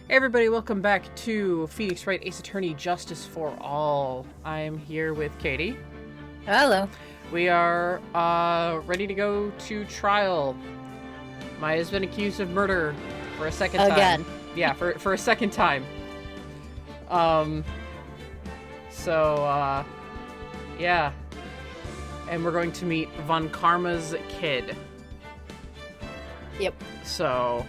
Hey everybody, welcome back to Phoenix Wright Ace Attorney Justice for All. I'm here with Katie. Hello. We are ready to go to trial. Maya's been accused of murder for a second time. Again. Yeah, for a second time. Yeah. And we're going to meet Von Karma's kid. Yep. So...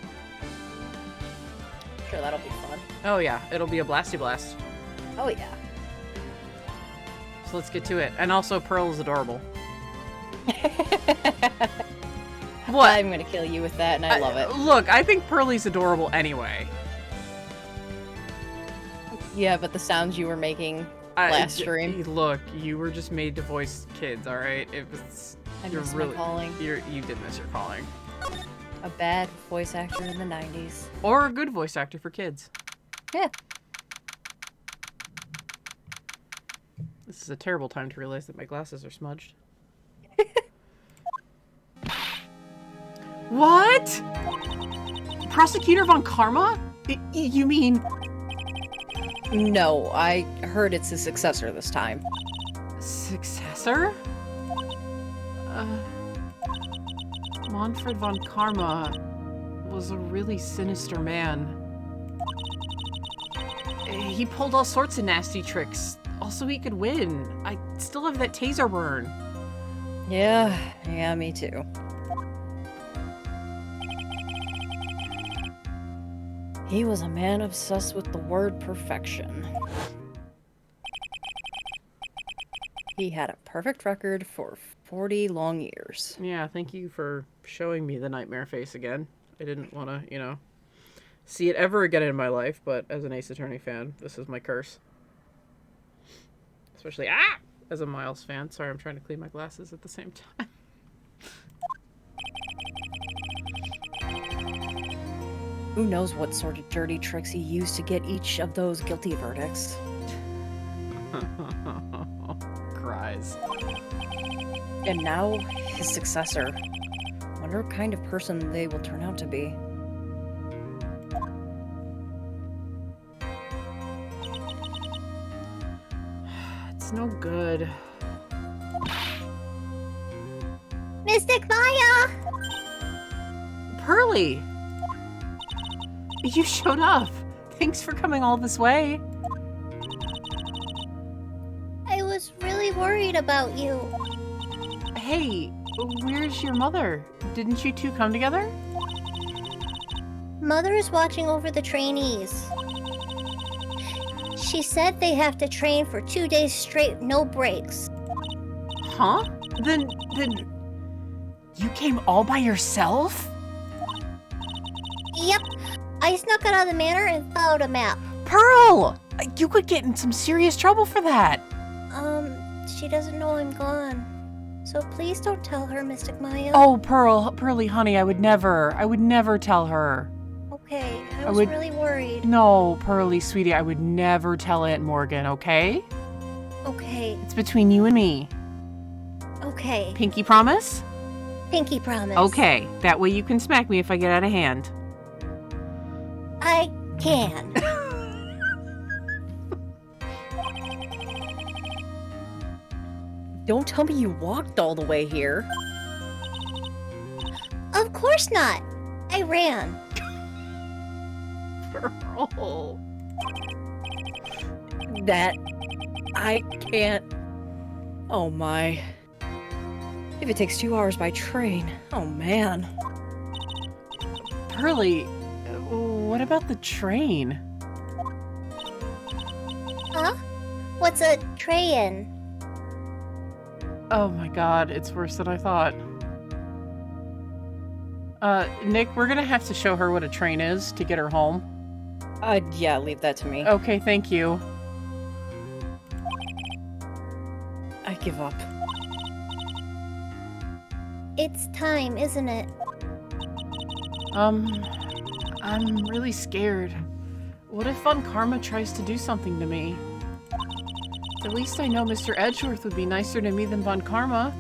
Sure, that'll be fun. Oh yeah, it'll be a blasty blast. Oh yeah. So let's get to it. And also, Pearl is adorable. What? I'm gonna kill you with that, and I love it. Look, I think Pearlie's adorable anyway. Yeah, but the sounds you were making last stream. Look, you were just made to voice kids, alright? It was... I missed my calling. You did miss your calling. A bad voice actor in the 90s. Or a good voice actor for kids. Yeah. This is a terrible time to realize that my glasses are smudged. What? Prosecutor Von Karma? You mean... No, I heard it's his successor this time. Successor? Manfred Von Karma was a really sinister man. He pulled all sorts of nasty tricks. Also, he could win. I still have that taser burn. Yeah, me too. He was a man obsessed with the word perfection. He had a perfect record for 40 long years. Yeah, thank you for showing me the nightmare face again. I didn't want to, see it ever again in my life, but as an Ace Attorney fan, this is my curse. Especially, as a Miles fan. Sorry, I'm trying to clean my glasses at the same time. Who knows what sort of dirty tricks he used to get each of those guilty verdicts. Cries. And now, his successor. Wonder what kind of person they will turn out to be. It's no good. Mystic Maya! Pearlie! You showed up. Thanks for coming all this way. I was really worried about you. Hey, where's your mother? Didn't you two come together? Mother is watching over the trainees. She said they have to train for 2 days straight, no breaks. Huh? Then you came all by yourself? Yep. I snuck out of the manor and followed a map. Pearl! You could get in some serious trouble for that. She doesn't know I'm gone. So please don't tell her, Mystic Maya. Oh, Pearlie, honey, I would never tell her. Okay, I was really worried. No, Pearlie, sweetie, I would never tell Aunt Morgan, okay? Okay. It's between you and me. Okay. Pinky promise? Pinky promise. Okay, that way you can smack me if I get out of hand. I can. Don't tell me you walked all the way here. Of course not. I ran. Pearl. That... I can't... Oh my... If it takes 2 hours by train, oh man. Pearlie, what about the train? Huh? What's a train? Oh my god, it's worse than I thought. Nick, we're gonna have to show her what a train is to get her home. Yeah, leave that to me. Okay, thank you. I give up. It's time, isn't it? I'm really scared. What if Von Karma tries to do something to me? At least I know Mr. Edgeworth would be nicer to me than Von Karma.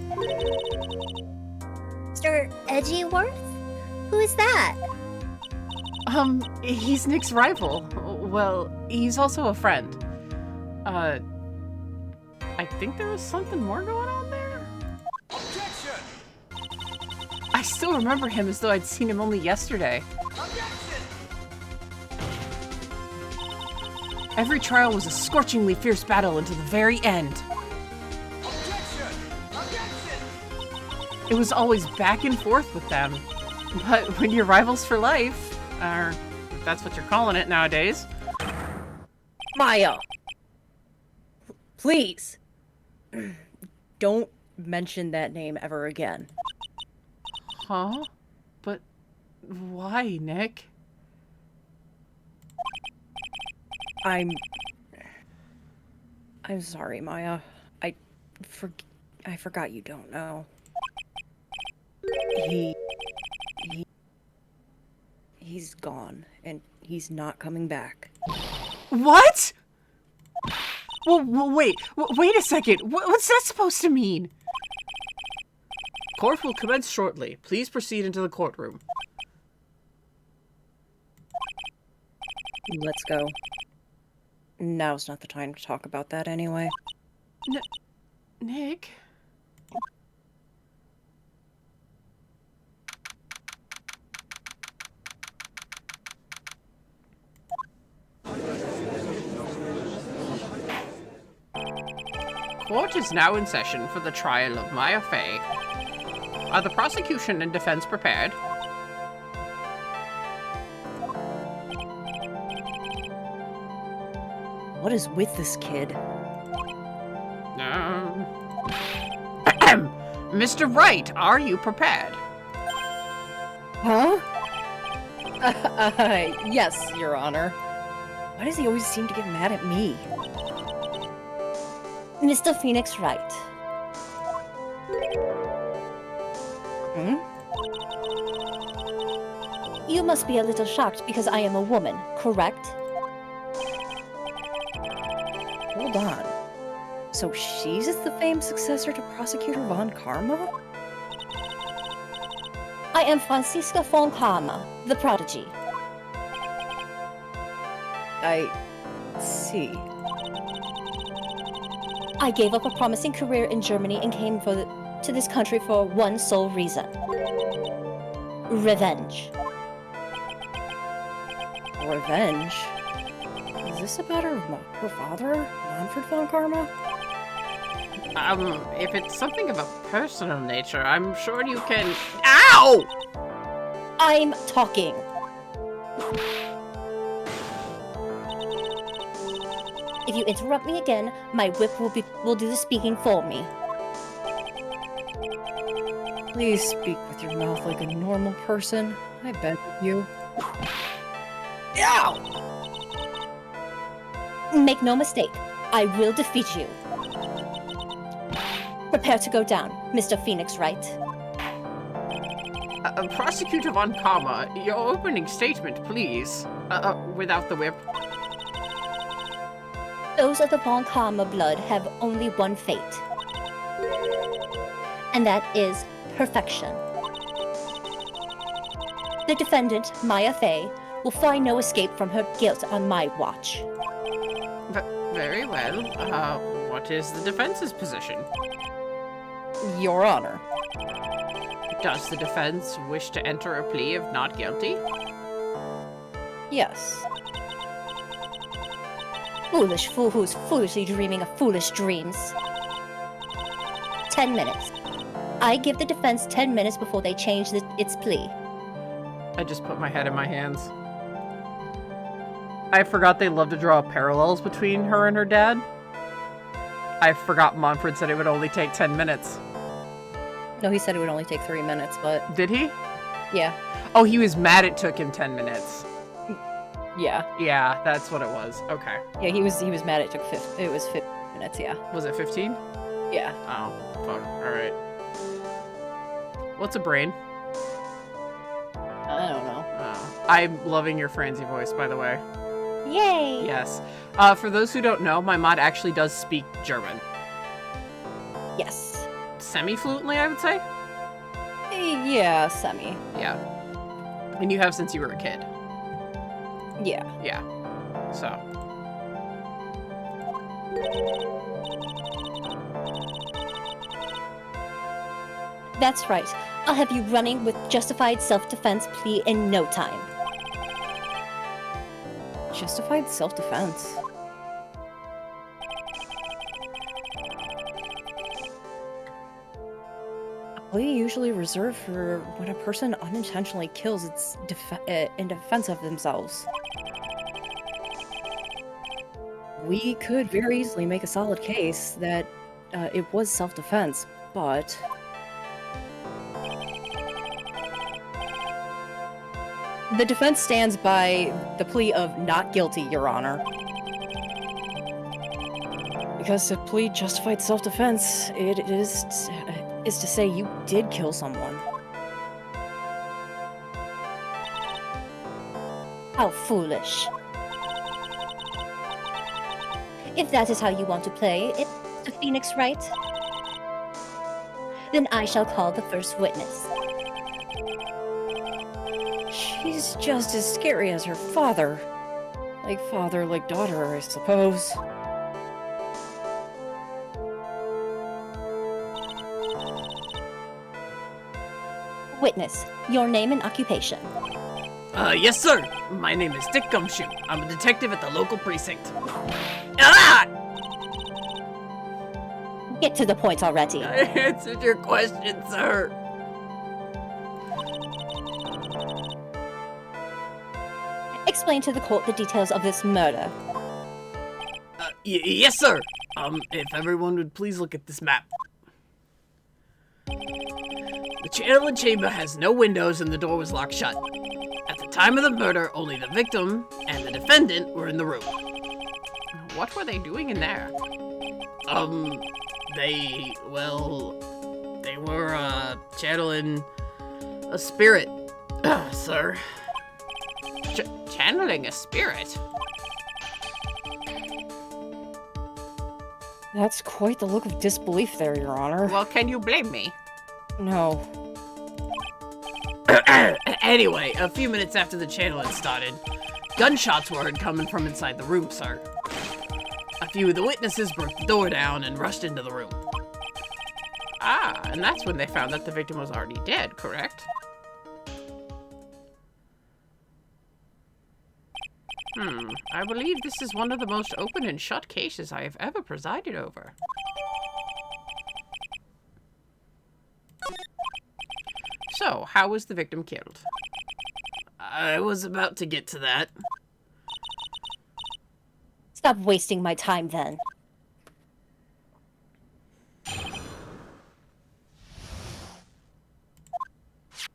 Mr. Edgeworth? Who is that? He's Nick's rival. Well, he's also a friend. I think there was something more going on there? Objection! I still remember him as though I'd seen him only yesterday. Objection! Every trial was a scorchingly fierce battle until the very end. Objection! Objection! It was always back and forth with them. But when you're rivals for life, or if that's what you're calling it nowadays. Maya! Please! Don't mention that name ever again. Huh? But why, Nick? I'm sorry, Maya. I forgot you don't know. He's gone, and he's not coming back. What? Well, wait a second. What's that supposed to mean? Court will commence shortly. Please proceed into the courtroom. Let's go. Now's not the time to talk about that anyway. Nick? Court is now in session for the trial of Maya Fey. Are the prosecution and defense prepared? What is with this kid? Mr. Wright, are you prepared? Huh? Yes, Your Honor. Why does he always seem to get mad at me? Mr. Phoenix Wright. Hmm? You must be a little shocked because I am a woman, correct? Hold on. So she's the famed successor to Prosecutor Von Karma? I am Franziska von Karma, the prodigy. I see. I gave up a promising career in Germany and came to this country for one sole reason. Revenge. Revenge? Is this about her father, Manfred von Karma? If it's something of a personal nature, I'm sure you can— Ow! I'm talking. If you interrupt me again, my whip will do the speaking for me. Please speak with your mouth like a normal person. I beg of you. Ow! Make no mistake, I will defeat you. Prepare to go down, Mr. Phoenix Wright. Prosecutor Von Karma, your opening statement, please. Without the whip. Those of the Von Karma blood have only one fate. And that is perfection. The defendant, Maya Fey, will find no escape from her guilt on my watch. Very well. What is the defense's position? Your Honor. Does the defense wish to enter a plea of not guilty? Yes. Foolish fool who's foolishly dreaming of foolish dreams. 10 minutes. I give the defense 10 minutes before they change its plea. I just put my head in my hands. I forgot they love to draw parallels between her and her dad. I forgot Manfred said it would only take 10 minutes. No, he said it would only take 3 minutes, but Did he? yeah. Oh, he was mad it took him 10 minutes. Yeah. Yeah, that's what it was. Okay. Yeah, he was mad it took 50 minutes, yeah. Was it 15? Yeah. Oh, fuck. Alright. What's a brain? I don't know. Oh. I'm loving your Franzi voice, by the way. Yay! Yes. For those who don't know, my mod actually does speak German. Yes. Semi-fluently, I would say? Yeah, semi. Yeah. And you have since you were a kid. Yeah. Yeah. So. That's right. I'll have you running with justified self-defense plea in no time. Justified self-defense. A plea usually reserved for when a person unintentionally kills in defense of themselves. We could very easily make a solid case that it was self-defense, but the defense stands by the plea of not guilty, Your Honor. Because to plead justified self-defense, it is to say you did kill someone. How foolish. If that is how you want to play it, Mr. Phoenix Wright, then I shall call the first witness. She's just as scary as her father. Like father, like daughter, I suppose. Witness, your name and occupation. Yes, sir. My name is Dick Gumshoe. I'm a detective at the local precinct. Ah! Get to the point already. I answered your question, sir. Explain to the court the details of this murder. Yes, sir. If everyone would please look at this map. The channel and chamber has no windows and the door was locked shut. At the time of the murder, only the victim and the defendant were in the room. What were they doing in there? They were, channeling a spirit, sir. Channeling a spirit? That's quite the look of disbelief there, Your Honor. Well, can you blame me? No. Anyway, a few minutes after the channeling started, gunshots were heard coming from inside the room, sir. A few of the witnesses broke the door down and rushed into the room. Ah, and that's when they found that the victim was already dead, correct? I believe this is one of the most open and shut cases I have ever presided over. So, how was the victim killed? I was about to get to that. Stop wasting my time then.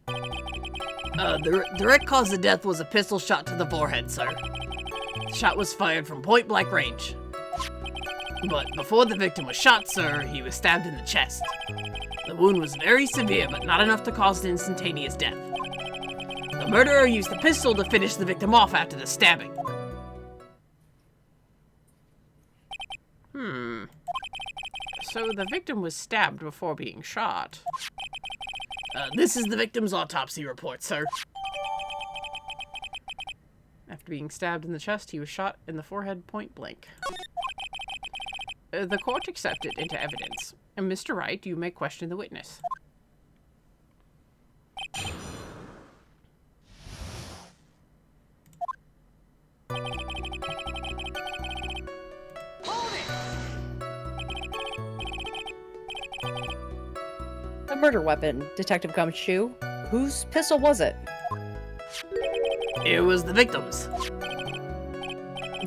The direct cause of death was a pistol shot to the forehead, sir. The shot was fired from point-blank range. But before the victim was shot, sir, he was stabbed in the chest. The wound was very severe, but not enough to cause an instantaneous death. The murderer used the pistol to finish the victim off after the stabbing. So the victim was stabbed before being shot. This is the victim's autopsy report, sir. After being stabbed in the chest, he was shot in the forehead point blank. The court accepted into evidence. And Mr. Wright, you may question the witness. Hold it! The murder weapon, Detective Gumshoe. Whose pistol was it? It was the victim's.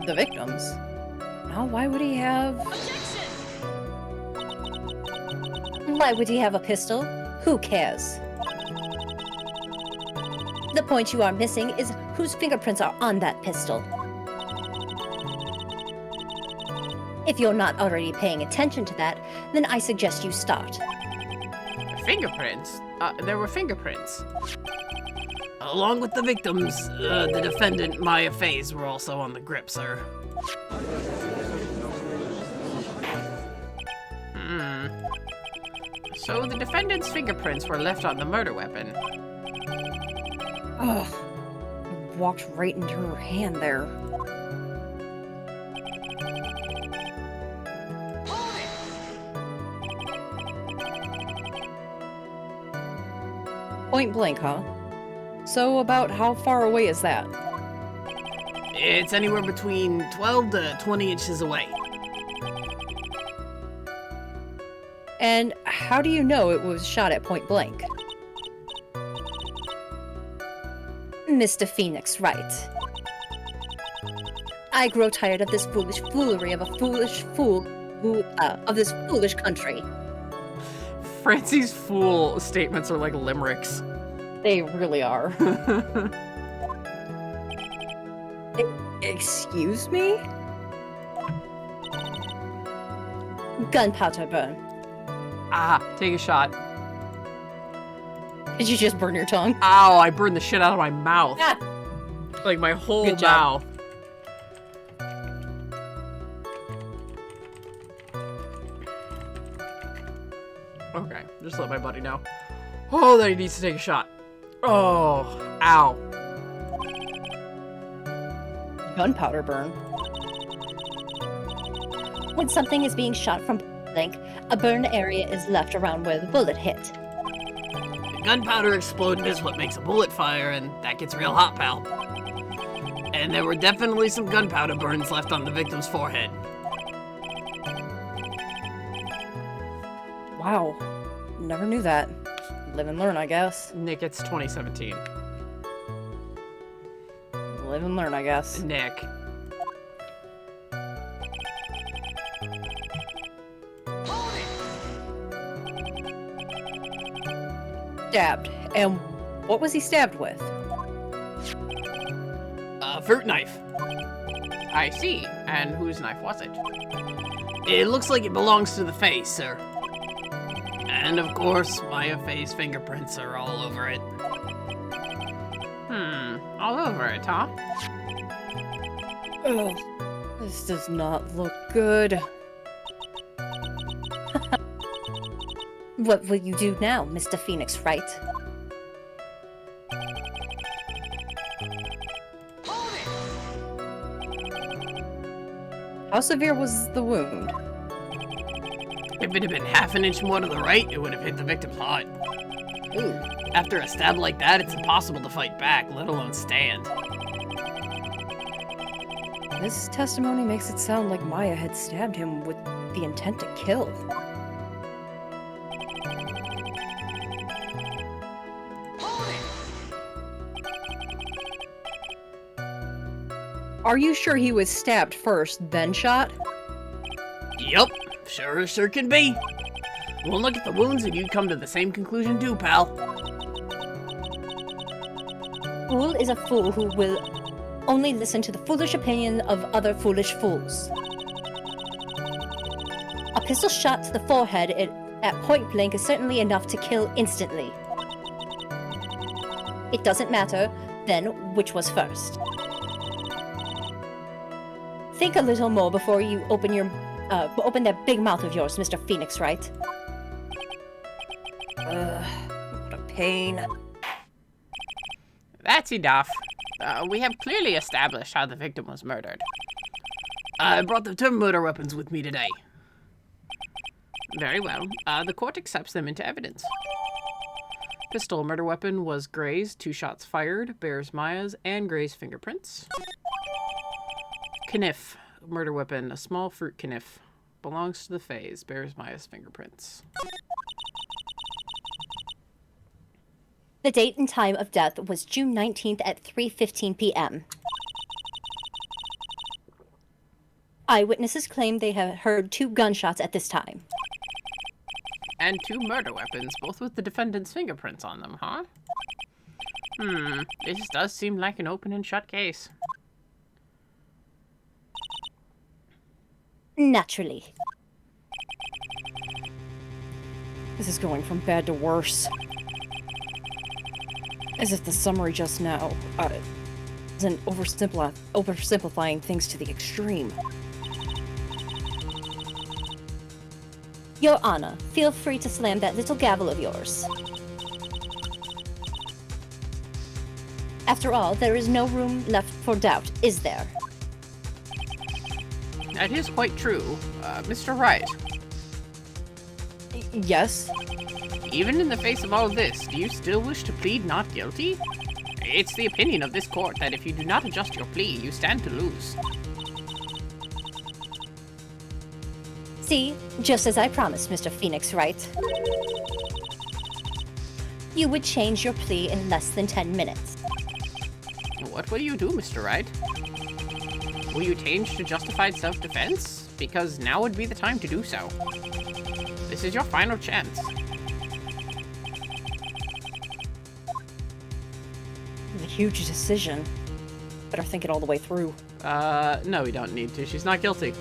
The victim's. Now, why would he have... Why would he have a pistol? Who cares? The point you are missing is whose fingerprints are on that pistol. If you're not already paying attention to that, then I suggest you start. Fingerprints? There were fingerprints. Along with the victims, the defendant, Maya Faye's, were also on the grip, sir. So the defendant's fingerprints were left on the murder weapon. Ugh. walked right into her hand there. Hold it! Point blank, huh? So about how far away is that? It's anywhere between 12 to 20 inches away. And how do you know it was shot at point blank? Mr. Phoenix, Wright. I grow tired of this foolish foolery of a foolish fool of this foolish country. Francie's fool statements are like limericks. They really are. Excuse me? Gunpowder burn. Ah, take a shot. Did you just burn your tongue? Ow, I burned the shit out of my mouth. Ah. Like my whole Good job. mouth. Okay, just let my buddy know. Oh, that he needs to take a shot. Oh, ow. Gunpowder burn. When something is being shot from blank, a burn area is left around where the bullet hit. The gunpowder exploding is what makes a bullet fire, and that gets real hot, pal. And there were definitely some gunpowder burns left on the victim's forehead. Wow. Never knew that. Live and learn, I guess. Nick, it's 2017. Live and learn, I guess. Nick. Hold it! Stabbed. And what was he stabbed with? A fruit knife. I see. And whose knife was it? It looks like it belongs to the face, sir. And of course, Maya Faye's fingerprints are all over it. All over it, huh? Ugh. This does not look good. What will you do now, Mr. Phoenix, Wright? Hold it! How severe was the wound? If it had been half an inch more to the right, it would have hit the victim's heart. Ooh. After a stab like that, it's impossible to fight back, let alone stand. This testimony makes it sound like Maya had stabbed him with the intent to kill. Hold it! Are you sure he was stabbed first, then shot? Yup, sure can be. One look at the wounds and you'd come to the same conclusion too, pal. Fool is a fool who will only listen to the foolish opinion of other foolish fools. A pistol shot to the forehead at point blank is certainly enough to kill instantly. It doesn't matter, then, which was first. Think a little more before you open that big mouth of yours, Mr. Phoenix, Wright? What a pain. That's enough. We have clearly established how the victim was murdered. I brought the two murder weapons with me today. Very well. The court accepts them into evidence. Pistol murder weapon was Gray's, 2 shots fired, bears Maya's and Gray's fingerprints. Kniff murder weapon, a small fruit kniff, belongs to the Fays, bears Maya's fingerprints. The date and time of death was June 19th at 3:15 p.m. Eyewitnesses claim they have heard 2 gunshots at this time. And 2 murder weapons, both with the defendant's fingerprints on them, huh? This does seem like an open and shut case. Naturally. This is going from bad to worse. As if the summary just now isn't oversimplifying things to the extreme. Your Honor, feel free to slam that little gavel of yours. After all, there is no room left for doubt, is there? That is quite true. Mr. Wright, Yes? even in the face of all this, do you still wish to plead not guilty? It's the opinion of this court that if you do not adjust your plea, you stand to lose. See, just as I promised, Mr. Phoenix Wright. You would change your plea in less than 10 minutes. What will you do, Mr. Wright? Will you change to justified self-defense? Because now would be the time to do so. This is your final chance. A huge decision. Better think it all the way through. No, we don't need to. She's not guilty.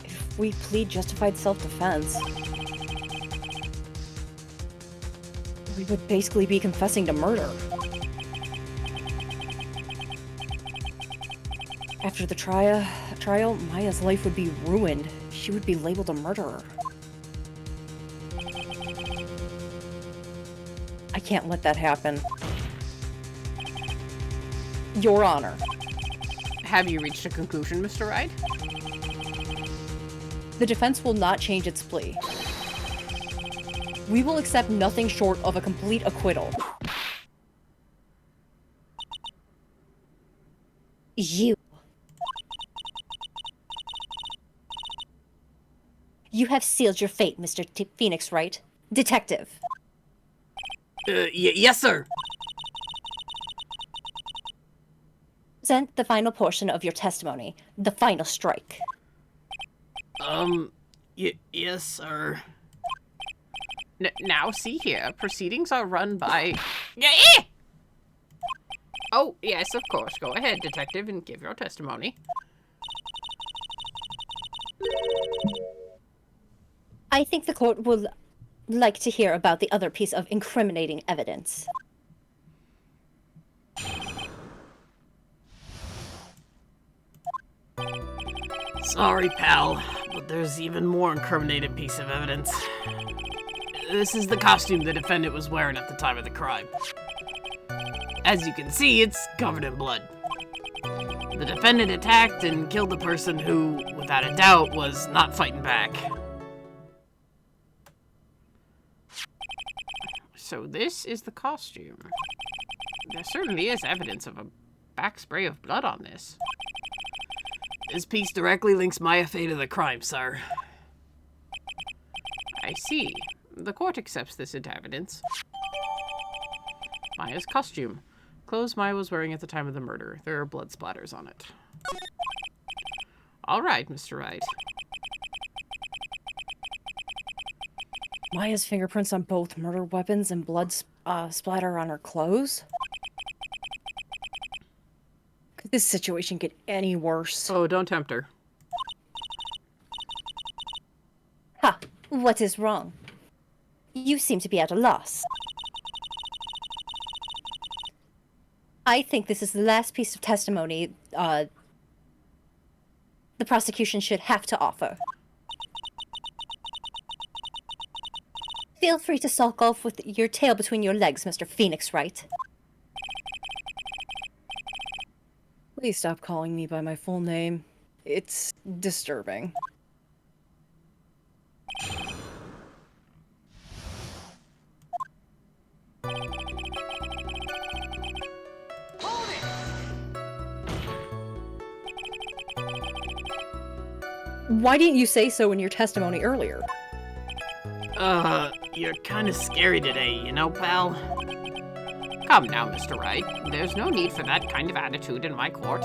If we plead justified self-defense, we would basically be confessing to murder. After the trial, Maya's life would be ruined. She would be labeled a murderer. I can't let that happen. Your Honor. Have you reached a conclusion, Mr. Wright? The defense will not change its plea. We will accept nothing short of a complete acquittal. You. You have sealed your fate, Mr. Phoenix Wright. Detective. Yes, sir. Present the final portion of your testimony. The final strike. Yes, sir. Now, see here. Proceedings are run by... Oh, yes, of course. Go ahead, detective, and give your testimony. I think the court will like to hear about the other piece of incriminating evidence. Sorry, pal, but there's even more incriminating piece of evidence. This is the costume the defendant was wearing at the time of the crime. As you can see, it's covered in blood. The defendant attacked and killed the person who, without a doubt, was not fighting back. So this is the costume. There certainly is evidence of a back spray of blood on this. This piece directly links Maya Fey to the crime, sir. I see. The court accepts this into evidence. Maya's costume. Clothes Maya was wearing at the time of the murder. There are blood splatters on it. All right, Mr. Wright. Maya's fingerprints on both murder weapons and blood splatter on her clothes? Could this situation get any worse? Oh, don't tempt her. Ha! What is wrong? You seem to be at a loss. I think this is the last piece of testimony the prosecution should have to offer. Feel free to sulk off with your tail between your legs, Mr. Phoenix Wright. Please stop calling me by my full name. It's disturbing. Hold it! Why didn't you say so in your testimony earlier? You're kind of scary today, you know, pal? Come now, Mr. Wright. There's no need for that kind of attitude in my court.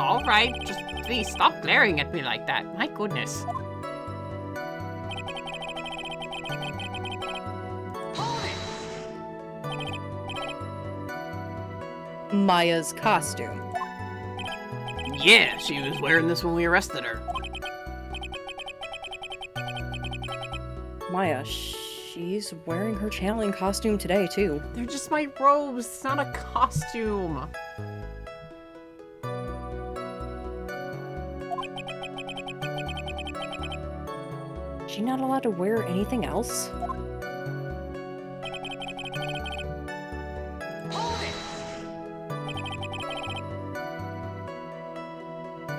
All right. Just please stop glaring at me like that. My goodness. Hold it! Maya's costume. Yeah, she was wearing this when we arrested her. Maya, she's wearing her channeling costume today, too. They're just my robes. It's not a costume. not allowed to wear anything else? Hold it!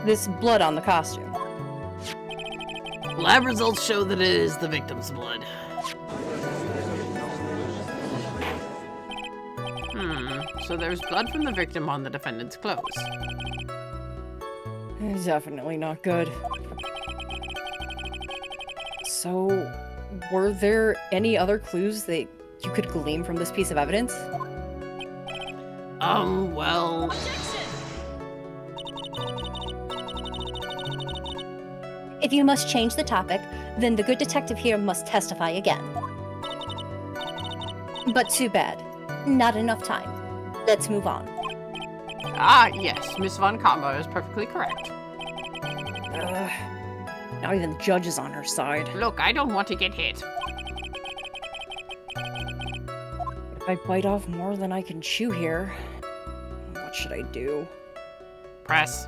This blood on the costume. Lab results show that it is the victim's blood. So there's blood from the victim on the defendant's clothes. Definitely not good. So, were there any other clues that you could glean from this piece of evidence? Well... Objection! If you must change the topic, then the good detective here must testify again. But too bad. Not enough time. Let's move on. Yes, Miss Von Combo is perfectly correct. Now even the judge is on her side. Look, I don't want to get hit. If I bite off more than I can chew here, what should I do? Press.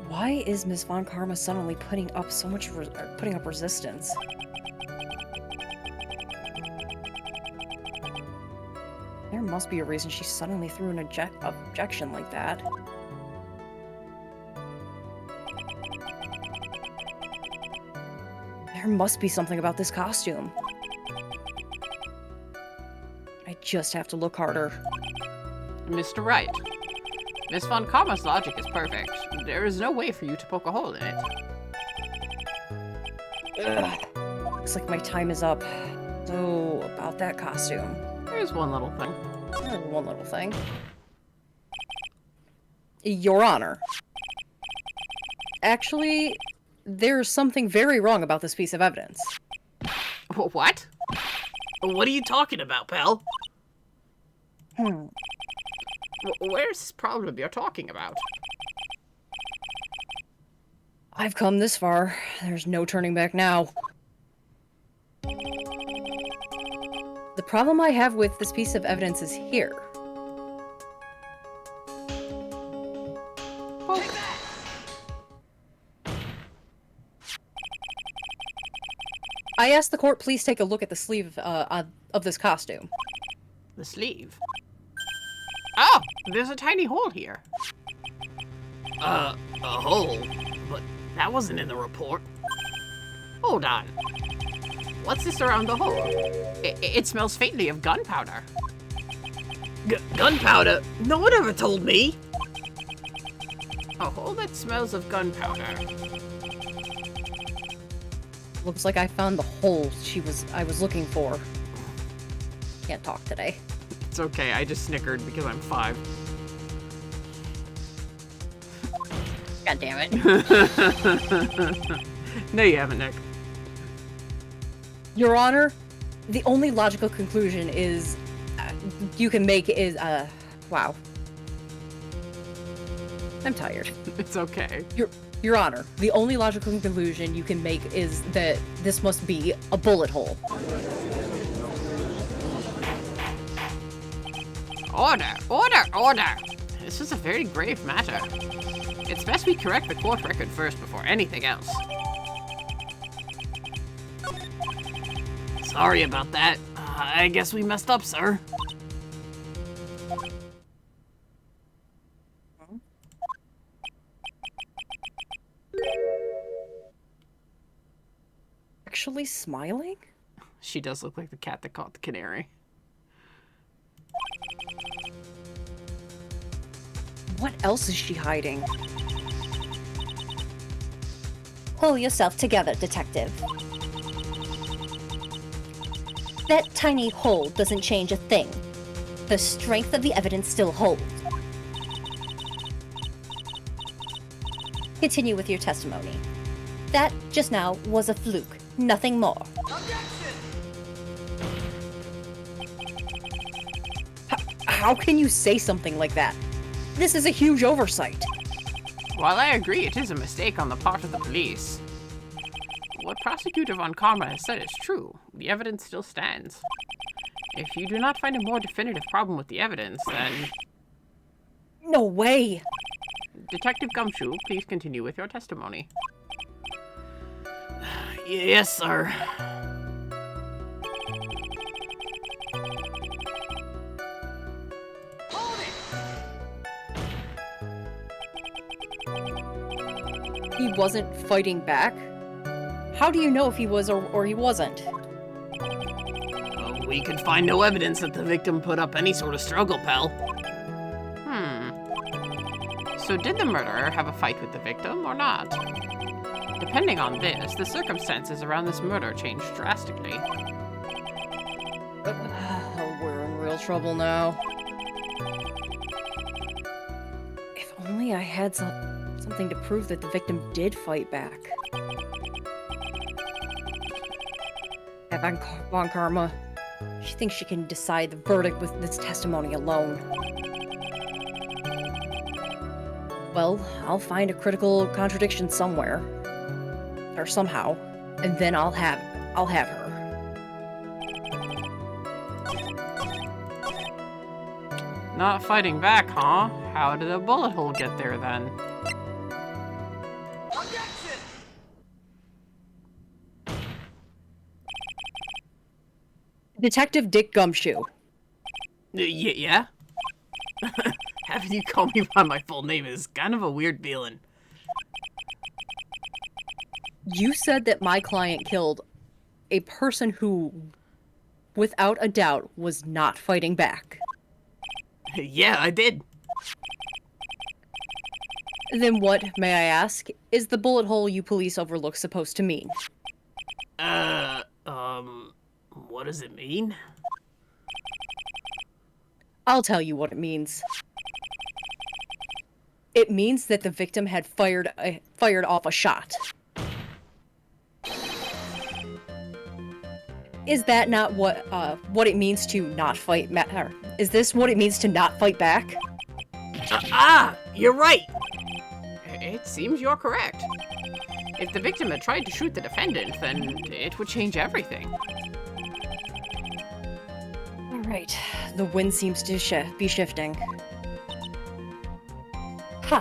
Why is Miss Von Karma suddenly putting up so much putting up resistance? There must be a reason she suddenly threw an objection like that. There must be something about this costume. I just have to look harder. Mr. Wright, Miss Von Karma's logic is perfect. There is no way for you to poke a hole in it. Looks like my time is up. So, about that costume. There's one little thing. One little thing. Your Honor. Actually, there's something very wrong about this piece of evidence. What? What are you talking about, pal? Where's this problem you're talking about? I've come this far. There's no turning back now. The problem I have with this piece of evidence is here. Take that! I asked the court please take a look at the sleeve of this costume. The sleeve. Oh, there's a tiny hole here. A hole? But that wasn't in the report. Hold on. What's this around the hole? It smells faintly of gunpowder. Gunpowder? No one ever told me! A hole that smells of gunpowder. Looks like I found the hole I was looking for. Can't talk today. It's okay, I just snickered because I'm 5. God damn it. No, you haven't, Nick. Your Honor, the only logical conclusion is you can make is wow. I'm tired. It's okay. Your Honor, the only logical conclusion you can make is that this must be a bullet hole. Order! Order! Order! This is a very grave matter. It's best we correct the court record first before anything else. Sorry about that. I guess we messed up, sir. Actually smiling? She does look like the cat that caught the canary. What else is she hiding? Pull yourself together, detective. That tiny hole doesn't change a thing. The strength of the evidence still holds. Continue with your testimony. That, just now, was a fluke. Nothing more. Objection! How can you say something like that? This is a huge oversight. While I agree it is a mistake on the part of the police, what Prosecutor Von Karma has said is true. The evidence still stands. If you do not find a more definitive problem with the evidence, then... No way! Detective Gumshoe, please continue with your testimony. Yes, sir. Hold it! He wasn't fighting back? How do you know if he was or he wasn't? We could find no evidence that the victim put up any sort of struggle, pal. So did the murderer have a fight with the victim or not? Depending on this, the circumstances around this murder changed drastically. Oh, we're in real trouble now. If only I had something to prove that the victim did fight back. Von Karma. She thinks she can decide the verdict with this testimony alone. Well, I'll find a critical contradiction somewhere. Or somehow. And then I'll have her. Not fighting back, huh? How did a bullet hole get there then? Objection! Detective Dick Gumshoe. Yeah? Having you call me by my full name is kind of a weird feeling. You said that my client killed a person who, without a doubt, was not fighting back. Yeah, I did. Then what, may I ask, is the bullet hole you police overlook supposed to mean? What does it mean? I'll tell you what it means. It means that the victim had fired off a shot. Is that not what it means to not fight is this what it means to not fight back? You're right. It seems you're correct. If the victim had tried to shoot the defendant, then it would change everything. Alright, the wind seems to be shifting. Ha!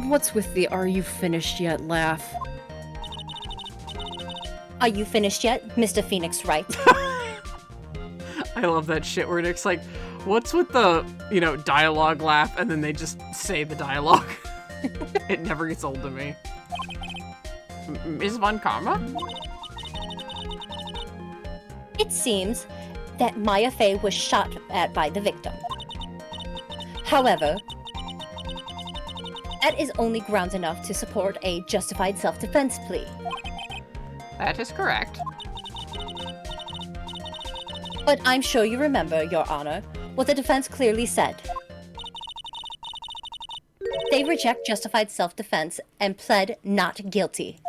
What's with the "are you finished yet" laugh? Are you finished yet, Mr. Phoenix Wright? I love that shit where it's like, what's with the, dialogue laugh, and then they just say the dialogue. It never gets old to me. Ms. Von Karma? It seems that Maya Fey was shot at by the victim. However, that is only grounds enough to support a justified self-defense plea. That is correct. But I'm sure you remember, Your Honor, what the defense clearly said. They reject justified self-defense and pled not guilty.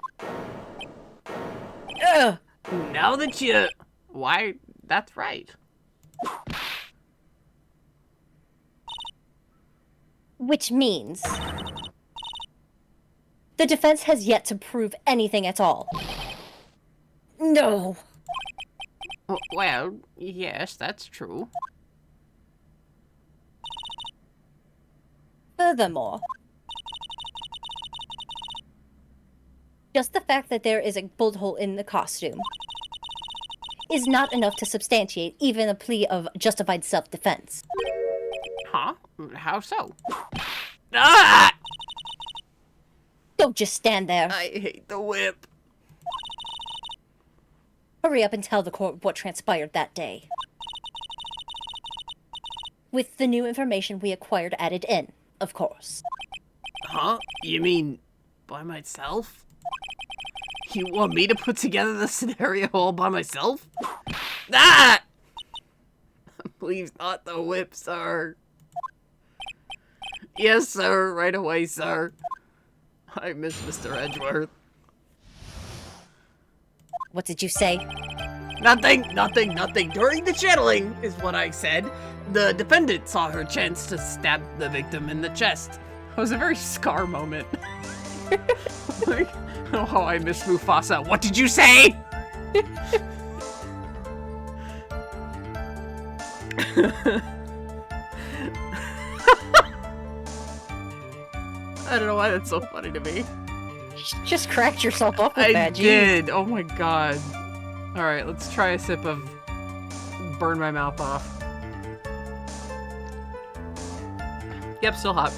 Ugh! Now that you... Why, that's right. Which means... the defense has yet to prove anything at all. No! Well, yes, that's true. Furthermore, just the fact that there is a bullet hole in the costume is not enough to substantiate even a plea of justified self-defense. Huh? How so? Ah! Don't just stand there. I hate the whip. Hurry up and tell the court what transpired that day. With the new information we acquired added in, of course. Huh? You mean by myself? You want me to put together the scenario all by myself? Ah! Please, not the whip, sir. Yes, sir. Right away, sir. I miss Mr. Edgeworth. What did you say? Nothing. During the channeling, is what I said. The defendant saw her chance to stab the victim in the chest. It was a very Scar moment. Like, oh, how I miss Mufasa. What did you say? I don't know why that's so funny to me. You just cracked yourself up with I that, jeez. did. Oh my god. Alright, let's try a sip of burn my mouth off. Yep, still hot.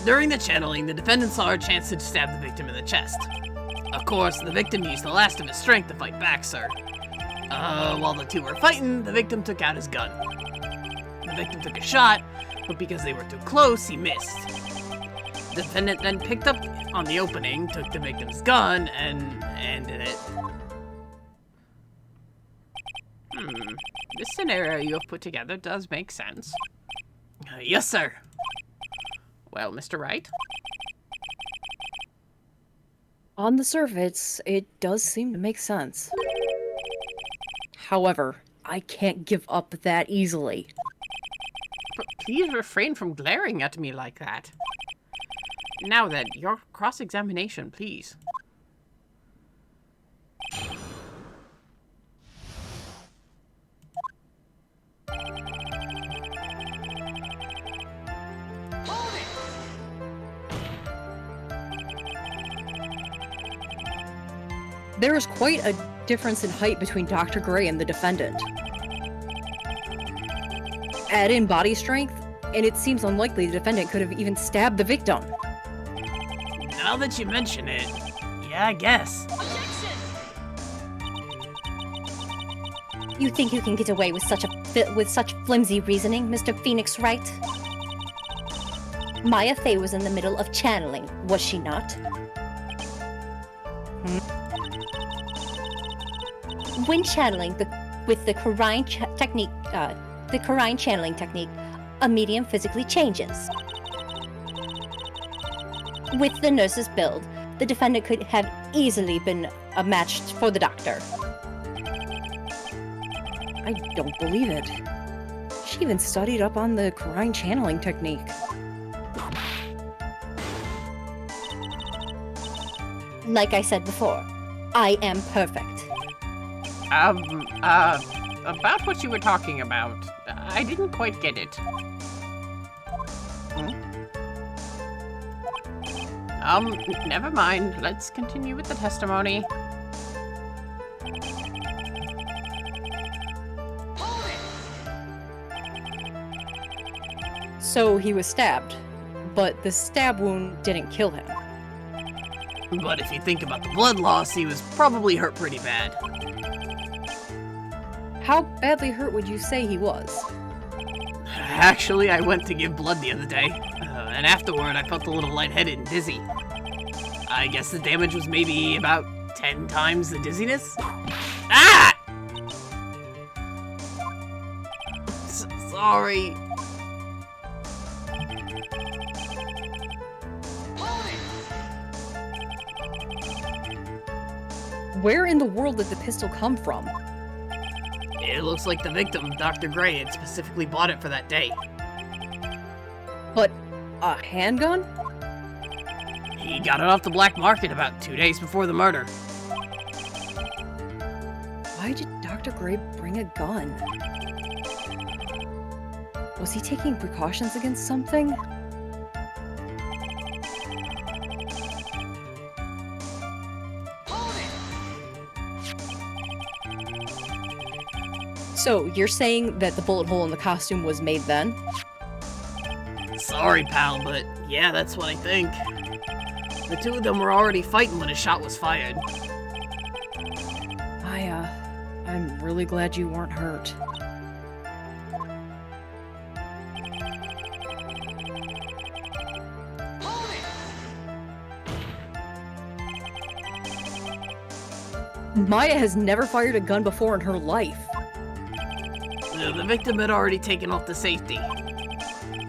During the channeling, the defendant saw a chance to stab the victim in the chest. Of course, the victim used the last of his strength to fight back, sir. While the two were fighting, the victim took out his gun. The victim took a shot, but because they were too close, he missed. The defendant then picked up on the opening, took the victim's gun, and ended it. This scenario you have put together does make sense. Yes, sir. Well, Mr. Wright? On the surface, it does seem to make sense. However, I can't give up that easily. But please refrain from glaring at me like that. Now then, your cross-examination, please. Hold it! There is quite a difference in height between Dr. Gray and the defendant. Add in body strength, and it seems unlikely the defendant could have even stabbed the victim. Now that you mention it, yeah, I guess. Objection! You think you can get away with such flimsy reasoning, Mr. Phoenix Wright? Maya Fey was in the middle of channeling, was she not? When channeling with the Karine technique, the Karine channeling technique, a medium physically changes. With the nurse's build, the defendant could have easily been a match for the doctor. I don't believe it. She even studied up on the Karine channeling technique. Like I said before, I am perfect. About what you were talking about, I didn't quite get it. Never mind. Let's continue with the testimony. Hold it! So he was stabbed, but the stab wound didn't kill him. But if you think about the blood loss, he was probably hurt pretty bad. How badly hurt would you say he was? Actually, I went to give blood the other day, and afterward I felt a little lightheaded and dizzy. I guess the damage was maybe about 10 times the dizziness? Ah! Sorry. Hold it! Where in the world did the pistol come from? It looks like the victim, Dr. Gray, had specifically bought it for that day. But a handgun? He got it off the black market about 2 days before the murder. Why did Dr. Gray bring a gun? Was he taking precautions against something? Hold it! So, you're saying that the bullet hole in the costume was made then? Sorry, pal, but yeah, that's what I think. The two of them were already fighting when a shot was fired. I'm really glad you weren't hurt. Hold it! Maya has never fired a gun before in her life. The victim had already taken off the safety.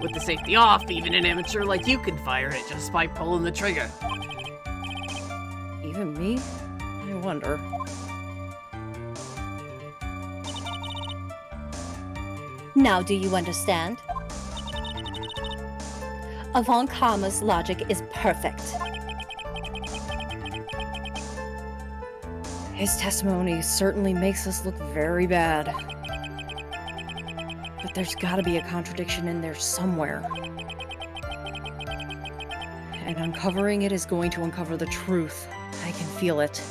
With the safety off, even an amateur like you could fire it just by pulling the trigger. Even me? I wonder. Now do you understand? Avant Karma's logic is perfect. His testimony certainly makes us look very bad. But There's gotta be a contradiction in there somewhere. And uncovering it is going to uncover the truth. I can feel it.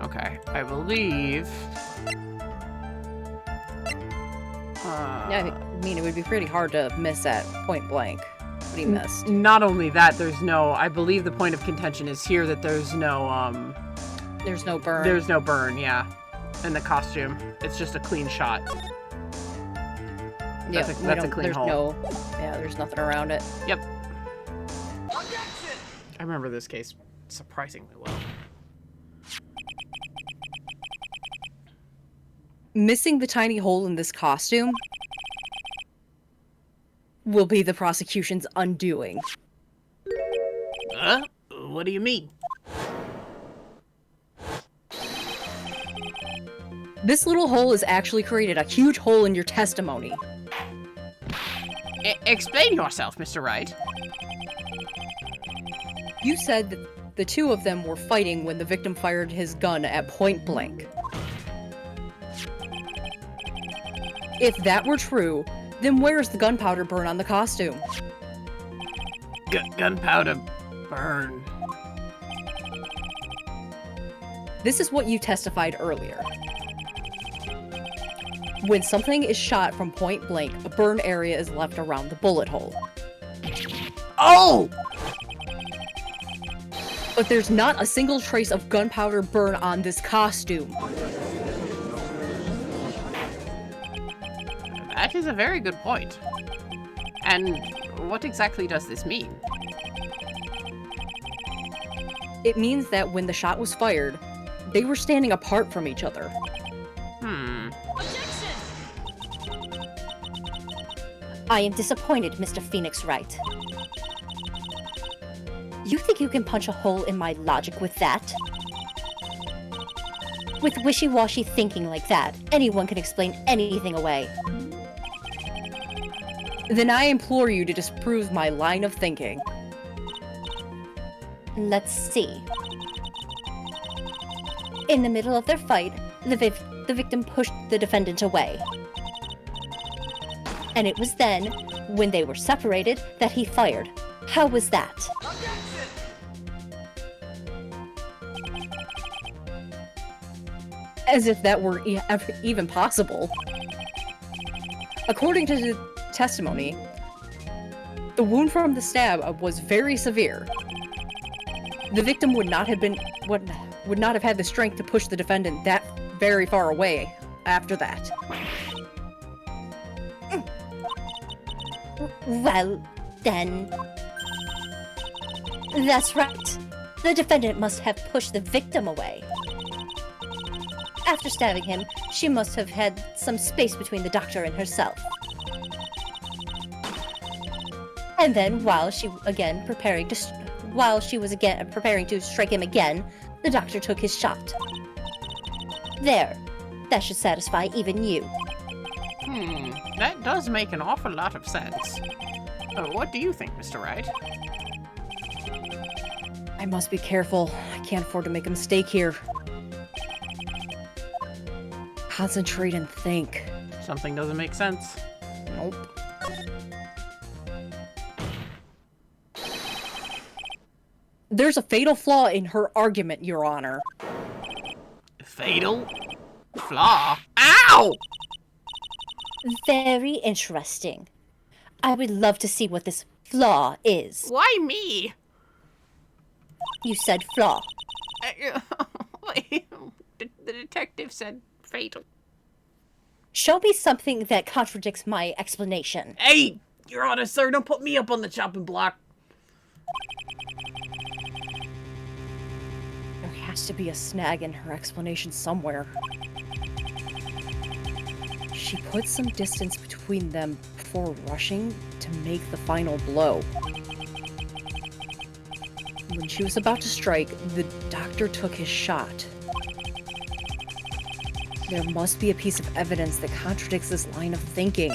Okay, I believe. Yeah, I mean, it would be pretty hard to miss at point blank what he missed. Not only that, there's no. I believe the point of contention is here that there's no. There's no burn. There's no burn. Yeah, in the costume, it's just a clean shot. Yeah, that's a clean hole. There's nothing around it. Yep. Objection! I remember this case surprisingly well. Missing the tiny hole in this costume will be the prosecution's undoing. What do you mean? This little hole has actually created a huge hole in your testimony. Explain yourself, Mr. Wright. You said that the two of them were fighting when the victim fired his gun at point blank. If that were true, then where's the gunpowder burn on the costume? Gunpowder burn. This is what you testified earlier. When something is shot from point blank, a burn area is left around the bullet hole. Oh! But there's not a single trace of gunpowder burn on this costume. That is a very good point. And what exactly does this mean? It means that when the shot was fired, they were standing apart from each other. Objection! I am disappointed, Mr. Phoenix Wright. You think you can punch a hole in my logic with that? With wishy-washy thinking like that, anyone can explain anything away. Then I implore you to disprove my line of thinking. Let's see. In the middle of their fight, the victim pushed the defendant away. And it was then, when they were separated, that he fired. How was that? Objection! As if that were even possible. According to the testimony, the wound from the stab was very severe. The victim would not have had the strength to push the defendant that very far away after that. Well, then... That's right. The defendant must have pushed the victim away. After stabbing him, she must have had some space between the doctor and herself. And then, while she was again preparing to strike him again, the doctor took his shot. There. That should satisfy even you. That does make an awful lot of sense. What do you think, Mr. Wright? I must be careful. I can't afford to make a mistake here. Concentrate and think. Something doesn't make sense. Nope. There's a fatal flaw in her argument, Your Honor. Fatal? Flaw? Ow! Very interesting. I would love to see what this flaw is. Why me? You said flaw. The detective said fatal. Show me something that contradicts my explanation. Hey, Your Honor, sir, don't put me up on the chopping block. There has to be a snag in her explanation somewhere. She put some distance between them before rushing to make the final blow. When she was about to strike, the doctor took his shot. There must be a piece of evidence that contradicts this line of thinking.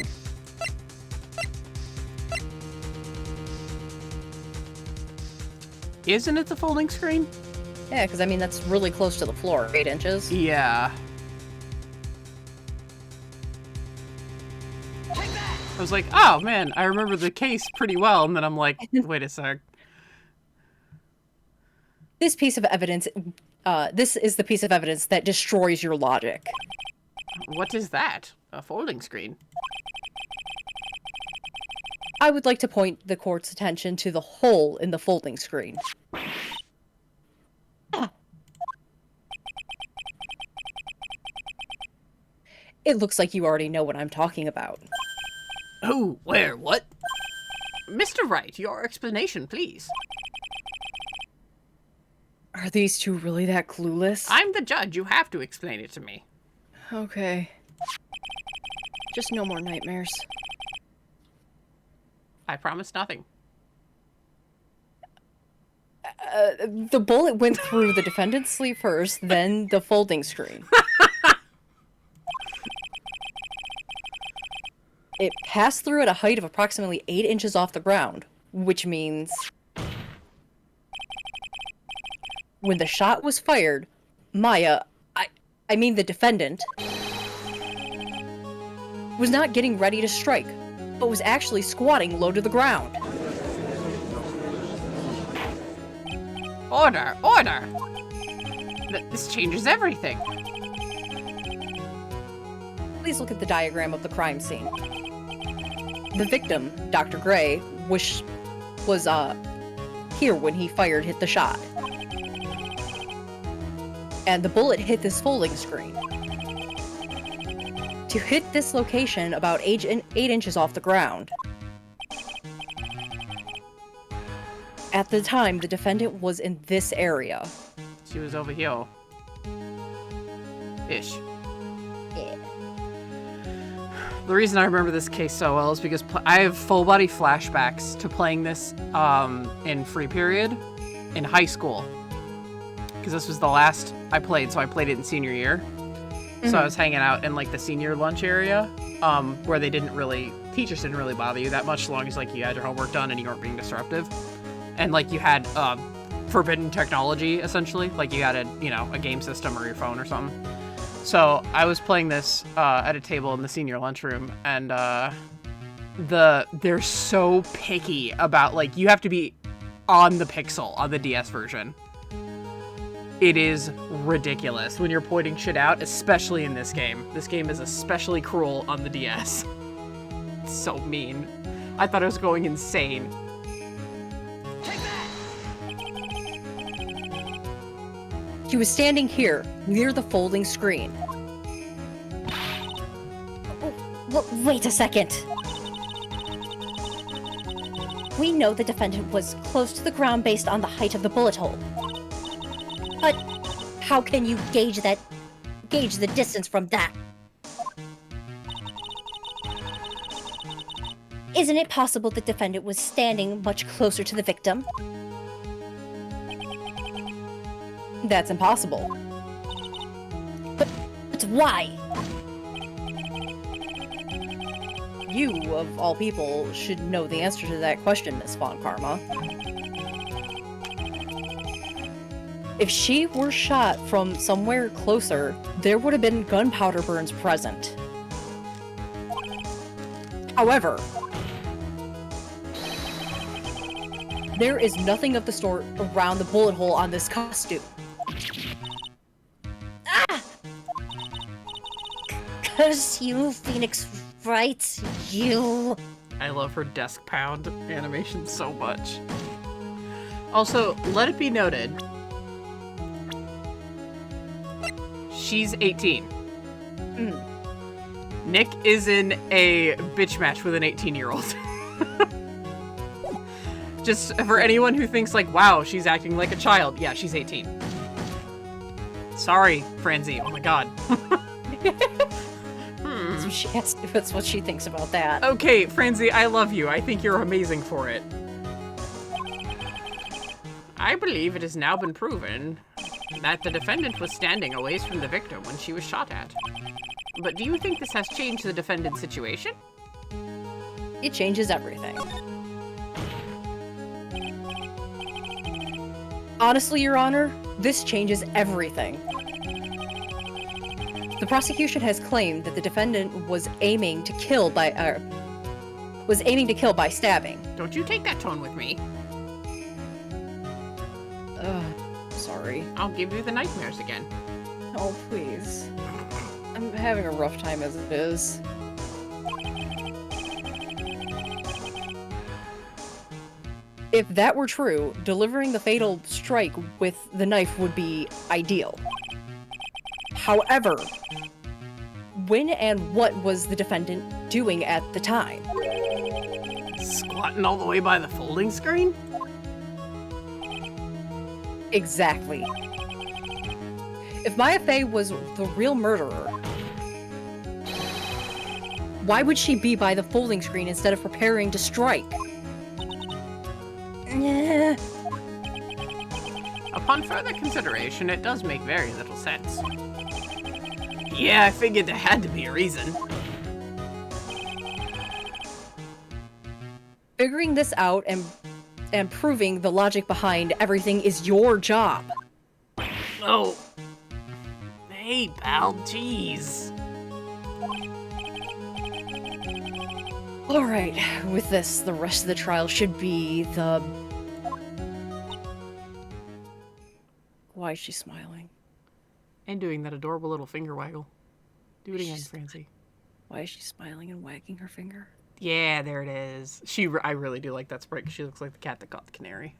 Isn't it the folding screen? Yeah, because I mean, that's really close to the floor, 8 inches. Yeah. Take that! I was like, oh man, I remember the case pretty well, and then I'm like, wait a sec. This piece of evidence, this is the piece of evidence that destroys your logic. What is that? A folding screen. I would like to point the court's attention to the hole in the folding screen. It looks like you already know what I'm talking about. Who? Where? What? Mr. Wright, your explanation, please. Are these two really that clueless? I'm the judge. You have to explain it to me. Okay. Just no more nightmares. I promise nothing. The bullet went through the defendant's sleeve first, then the folding screen. It passed through at a height of approximately 8 inches off the ground, which means when the shot was fired, Maya, I mean the defendant, was not getting ready to strike, but was actually squatting low to the ground. Order! Order! This changes everything. Please look at the diagram of the crime scene. The victim, Dr. Gray, was here when he hit the shot. And the bullet hit this folding screen. To hit this location about 8 inches off the ground. At the time, the defendant was in this area. She was over here. Ish. Yeah. The reason I remember this case so well is because I have full body flashbacks to playing this in free period in high school. Because this was the last I played, so I played it in senior year. So I was hanging out in like the senior lunch area, where teachers didn't really bother you that much, as long as like you had your homework done and you weren't being disruptive. And like you had forbidden technology, essentially. Like you had a game system or your phone or something. So I was playing this at a table in the senior lunchroom, and they're so picky about, like, you have to be on the pixel on the DS version. It is ridiculous when you're pointing shit out, especially in this game. This game is especially cruel on the DS. It's so mean. I thought I was going insane. Take that! He was standing here, near the folding screen. Wait a second. We know the defendant was close to the ground based on the height of the bullet hole. But how can you gauge the distance from that? Isn't it possible the defendant was standing much closer to the victim? That's impossible. But why? You, of all people, should know the answer to that question, Miss Von Karma. If she were shot from somewhere closer, there would have been gunpowder burns present. However, there is nothing of the sort around the bullet hole on this costume. Curse you, Phoenix Wright, you. I love her desk pound animation so much. Also, let it be noted, she's 18. Nick is in a bitch match with an 18-year-old. Just for anyone who thinks like, wow, she's acting like a child. Yeah, she's 18. Sorry, Franzi. Oh my god. That's what she thinks about that. Okay, Franzi, I love you. I think you're amazing for it. I believe it has now been proven that the defendant was standing a ways from the victim when she was shot at. But do you think this has changed the defendant's situation? It changes everything. Honestly, Your Honor, this changes everything. The prosecution has claimed that the defendant was aiming to kill by stabbing. Don't you take that tone with me. Sorry. I'll give you the nightmares again. Oh, please. I'm having a rough time as it is. If that were true, delivering the fatal strike with the knife would be ideal. However, when and what was the defendant doing at the time? Squatting all the way by the folding screen? Exactly. If Maya Fey was the real murderer, why would she be by the folding screen instead of preparing to strike? Upon further consideration, it does make very little sense. Yeah, I figured there had to be a reason. Figuring this out and proving the logic behind everything is your job. Oh. Hey, pal, jeez. Alright, with this, the rest of the trial should be the... Why is she smiling? And doing that adorable little finger waggle. Do it again, Francie. Why is she smiling and wagging her finger? Yeah, there it is. I really do like that sprite because she looks like the cat that got the canary.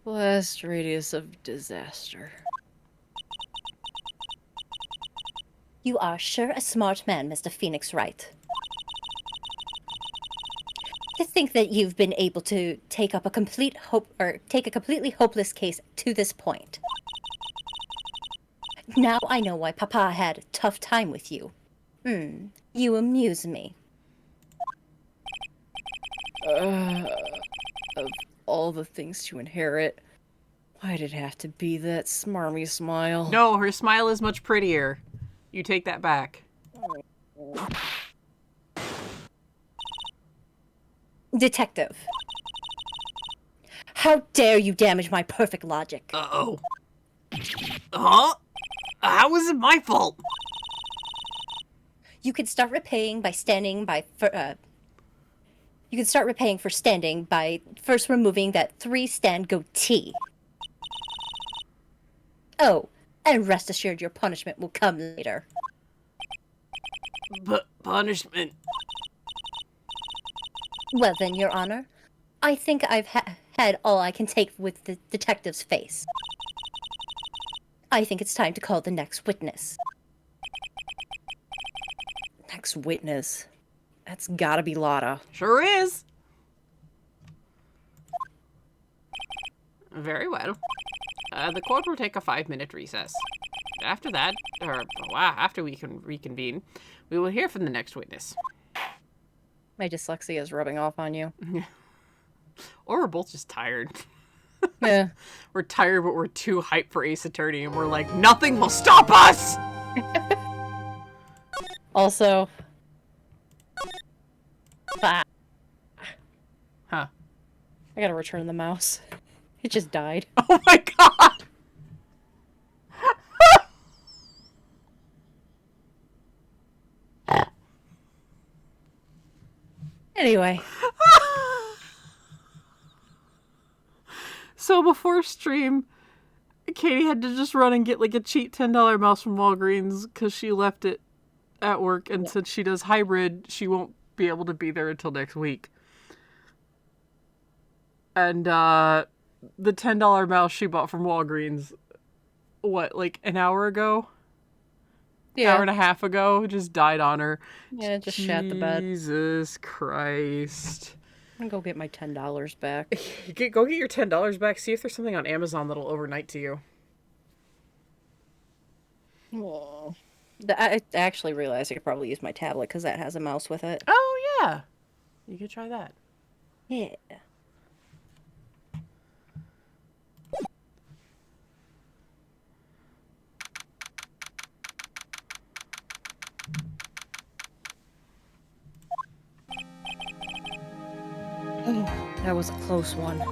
Blast radius of disaster. You are sure a smart man, Mr. Phoenix Wright. To think that you've been able to take a completely hopeless case to this point. Now I know why Papa had a tough time with you. You amuse me. Of all the things to inherit, why'd it have to be that smarmy smile? No, her smile is much prettier. You take that back. Detective. How dare you damage my perfect logic? Uh-oh. Huh? How was it my fault? You could start repaying by you could start repaying for standing by first removing that 3-stand goatee. Oh, and rest assured your punishment will come later. But punishment. Well then, Your Honor, I think I've had all I can take with the detective's face. I think it's time to call the next witness. Next witness. That's gotta be Lotta. Sure is. Very well. The court will take a 5-minute recess. After that, after we can reconvene, we will hear from the next witness. My dyslexia is rubbing off on you. Or we're both just tired. Yeah. We're tired, but we're too hyped for Ace Attorney, and we're like, nothing will stop us! Also... Bah. Huh. I gotta return the mouse. It just died. Oh my god! Anyway. So before stream, Katie had to just run and get like a cheap $10 mouse from Walgreens because she left it at work, and since she does hybrid, she won't be able to be there until next week. And the $10 mouse she bought from Walgreens, what, like an hour ago? Yeah. Hour and a half ago, just died on her. Yeah, it just shat the bed. Jesus Christ. I'm gonna go get my $10 back. Go get your $10 back. See if there's something on Amazon that'll overnight to you. Oh. I actually realized I could probably use my tablet because that has a mouse with it. Oh, yeah. You could try that. Yeah. That was a close one.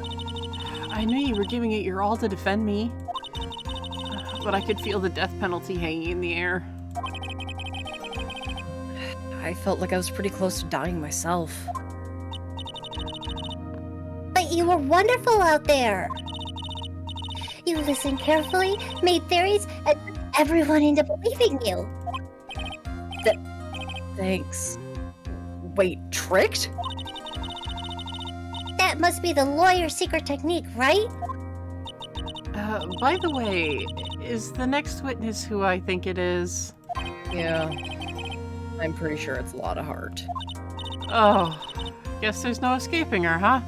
I knew you were giving it your all to defend me, but I could feel the death penalty hanging in the air. I felt like I was pretty close to dying myself. But you were wonderful out there. You listened carefully, made theories, and tricked everyone into believing you. Thanks. Wait, tricked? That must be the lawyer's secret technique, right? By the way, is the next witness who I think it is? Yeah. I'm pretty sure it's Lotta Hart. Oh, guess there's no escaping her, huh?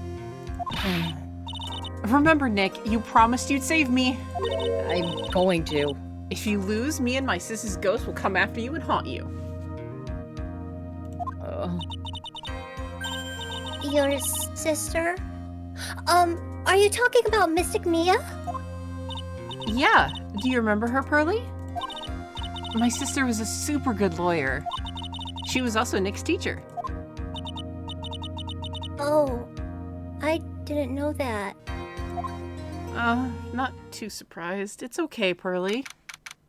Remember, Nick, you promised you'd save me. I'm going to. If you lose, me and my sis's ghost will come after you and haunt you. Your sister? Are you talking about Mystic Mia? Yeah, do you remember her, Pearly? My sister was a super good lawyer. She was also Nick's teacher. Oh, I didn't know that. Not too surprised. It's okay, Pearly.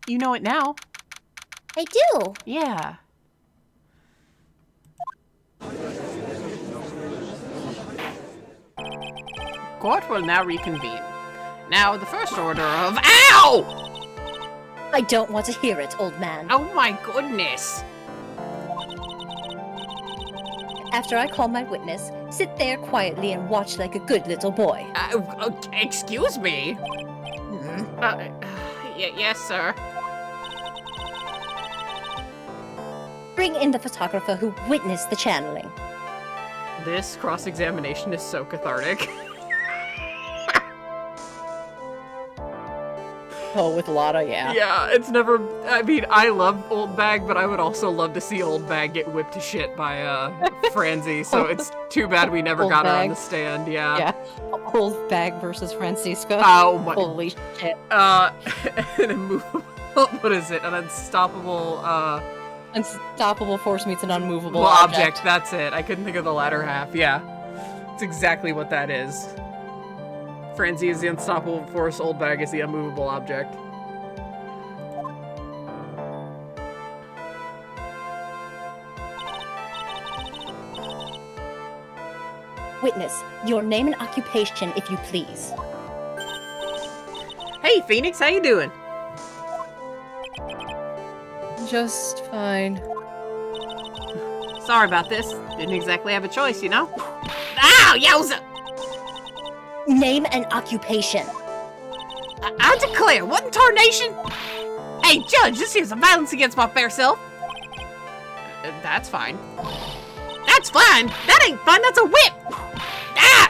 You know it now. I do. Yeah. Court will now reconvene. Now, the first order of— Ow! I don't want to hear it, old man. Oh my goodness. After I call my witness, sit there quietly and watch like a good little boy. Excuse me? Yes, sir. Bring in the photographer who witnessed the channeling. This cross-examination is so cathartic. Oh, with Lotta, yeah. Yeah, it's never— I mean, I love Old Bag, but I would also love to see Old Bag get whipped to shit by, Franzi, so it's too bad we never Old got her on Bag. the stand, yeah. Yeah. Old Bag versus Francisco. Oh my— Holy shit. an immovable— what is it? An unstoppable, Unstoppable force meets an unmovable well, object. that's it. I couldn't think of the latter half, yeah. It's exactly what that is. Franzi is the unstoppable force, Old Bag is the unmovable object. Witness, your name and occupation, if you please. Hey, Phoenix, how you doing? Just fine. Sorry about this. Didn't exactly have a choice, you know? Ow, yowza! Name and occupation. I declare, what in tarnation? Hey, Judge, this here's a violence against my fair self. That's fine. That's fine? That ain't fun, that's a whip! Ah!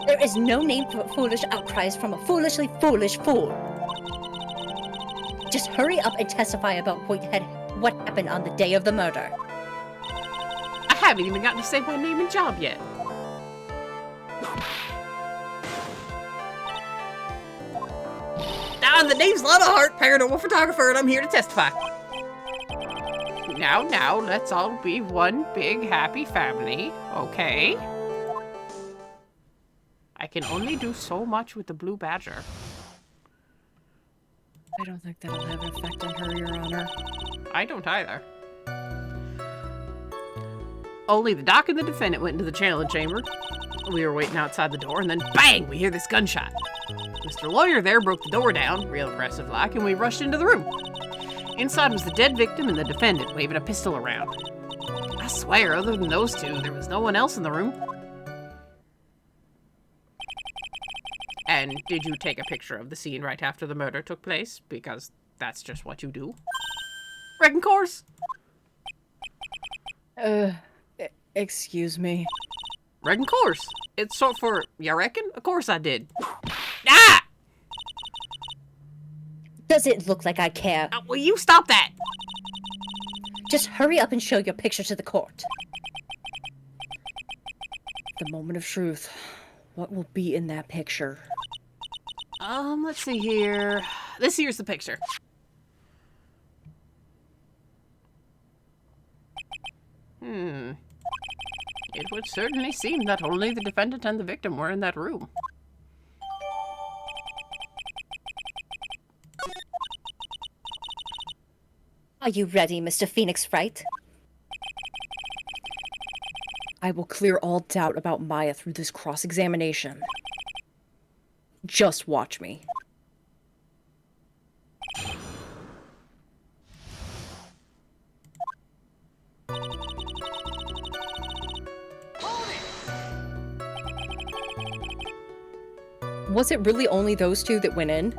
There is no name for foolish outcries from a foolishly foolish fool. Just hurry up and testify about what happened on the day of the murder. I haven't even gotten to say my name and job yet. The name's Lotta Hart, paranormal photographer, and I'm here to testify. Now, let's all be one big happy family, okay? I can only do so much with the blue badger. I don't think that'll have an effect on her, Your Honor. I don't either. Only the doc and the defendant went into the channeling chamber. We were waiting outside the door, and then bang, we hear this gunshot. Mr. Lawyer there broke the door down, real impressive like, and we rushed into the room. Inside was the dead victim and the defendant waving a pistol around. I swear, other than those two, there was no one else in the room. And did you take a picture of the scene right after the murder took place? Because that's just what you do. Reckon course. Excuse me. Reckon course. It's short for, ya reckon? Of course I did. Ah! Does it look like I care? Will you stop that? Just hurry up and show your picture to the court. The moment of truth. What will be in that picture? Let's see here. This here's the picture. It would certainly seem that only the defendant and the victim were in that room. Are you ready, Mr. Phoenix Wright? I will clear all doubt about Maya through this cross-examination. Just watch me. Was it really only those two that went in?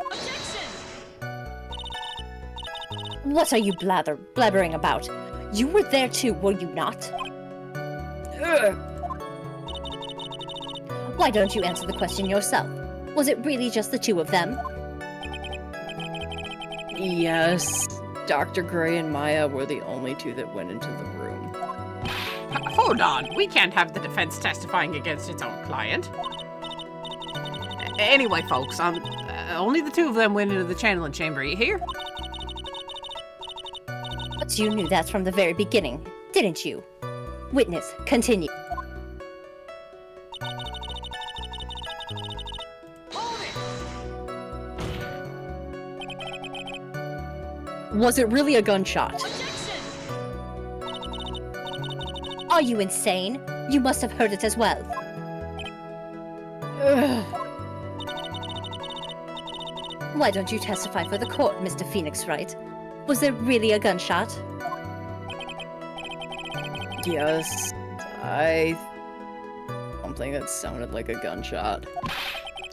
What are you blabbering about? You were there too, were you not? Ugh. Why don't you answer the question yourself? Was it really just the two of them? Yes, Dr. Gray and Maya were the only two that went into the room. Hold on, we can't have the defense testifying against its own client. Anyway, folks, only the two of them went into the channeling chamber. You hear? But you knew that from the very beginning, didn't you? Witness, continue. Was it really a gunshot? Are you insane? You must have heard it as well. Ugh. Why don't you testify for the court, Mr. Phoenix Wright? Was there really a gunshot? Yes, something that sounded like a gunshot.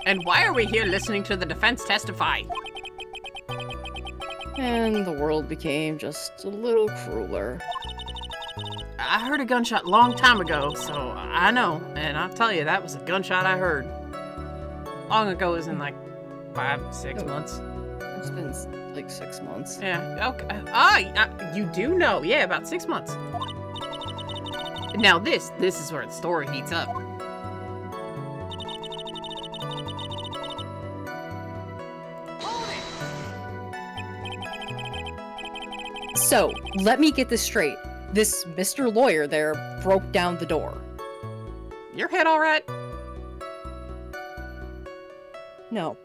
And why are we here listening to the defense testify? And the world became just a little crueler. I heard a gunshot long time ago, so I know. And I'll tell you, that was a gunshot I heard. Long ago as in like 5-6 months. It's been like 6 months. Yeah, okay. You do know. Yeah, about 6 months. Now this is where the story heats up. So, let me get this straight. This Mr. Lawyer there broke down the door. Your head all right? No,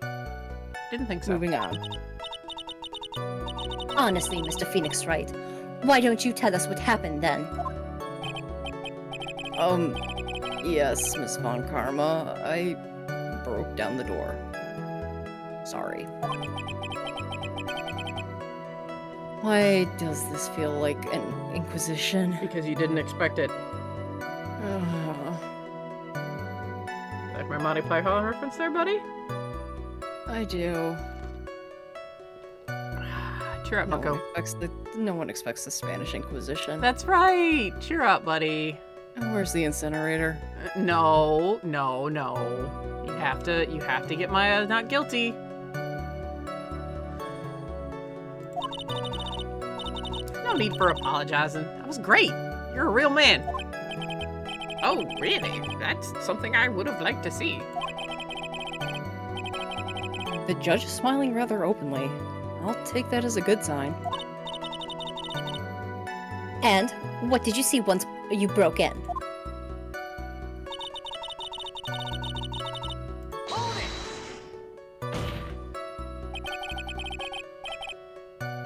Didn't think so. moving on. Honestly, Mr. Phoenix Wright, why don't you tell us what happened then? Yes, Miss Von Karma, I broke down the door. Sorry. Why does this feel like an inquisition? Because you didn't expect it. Like my Monty Python reference there, buddy? I do. Cheer up, Bucko. No one expects the Spanish Inquisition. That's right. Cheer up, buddy. Where's the incinerator? No. You have to get my not guilty. No need for apologizing. That was great. You're a real man. Oh, really? That's something I would have liked to see. The judge is smiling rather openly. I'll take that as a good sign. And what did you see once you broke in?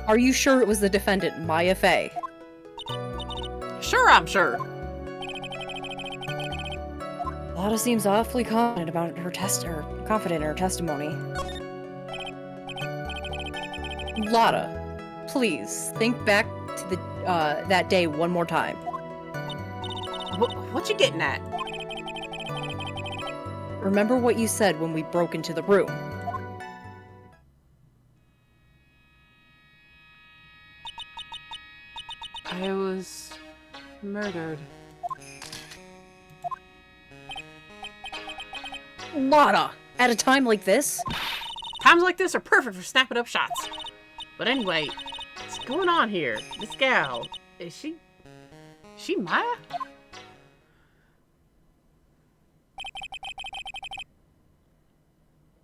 Are you sure it was the defendant, Maya Fey? Sure, I'm sure. Lotta seems awfully confident about her confident in her testimony. Lotta, please think back to the that day one more time. What you getting at? Remember what you said when we broke into the room. I was murdered. Lotta, at a time like this? Times like this are perfect for snapping up shots. But anyway, what's going on here? This gal, is she Maya?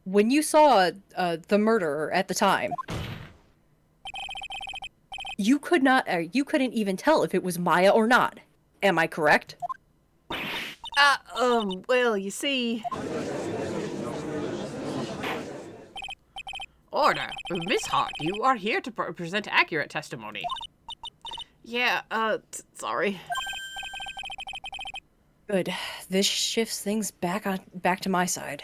When you saw the murderer at the time, you couldn't even tell if it was Maya or not. Am I correct? Well, you see... Order. Miss Hart, you are here to present accurate testimony. Yeah, sorry. Good. This shifts things back to my side.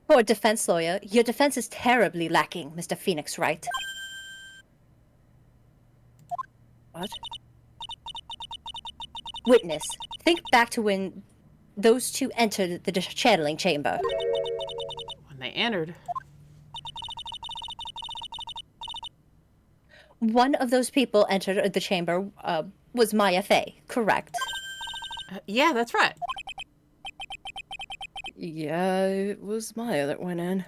For a defense lawyer, your defense is terribly lacking, Mr. Phoenix Wright. What? Witness, think back to when those two entered the channeling chamber. When they entered... One of those people entered the chamber was Maya Fey, correct? Yeah, that's right. Yeah, it was Maya that went in.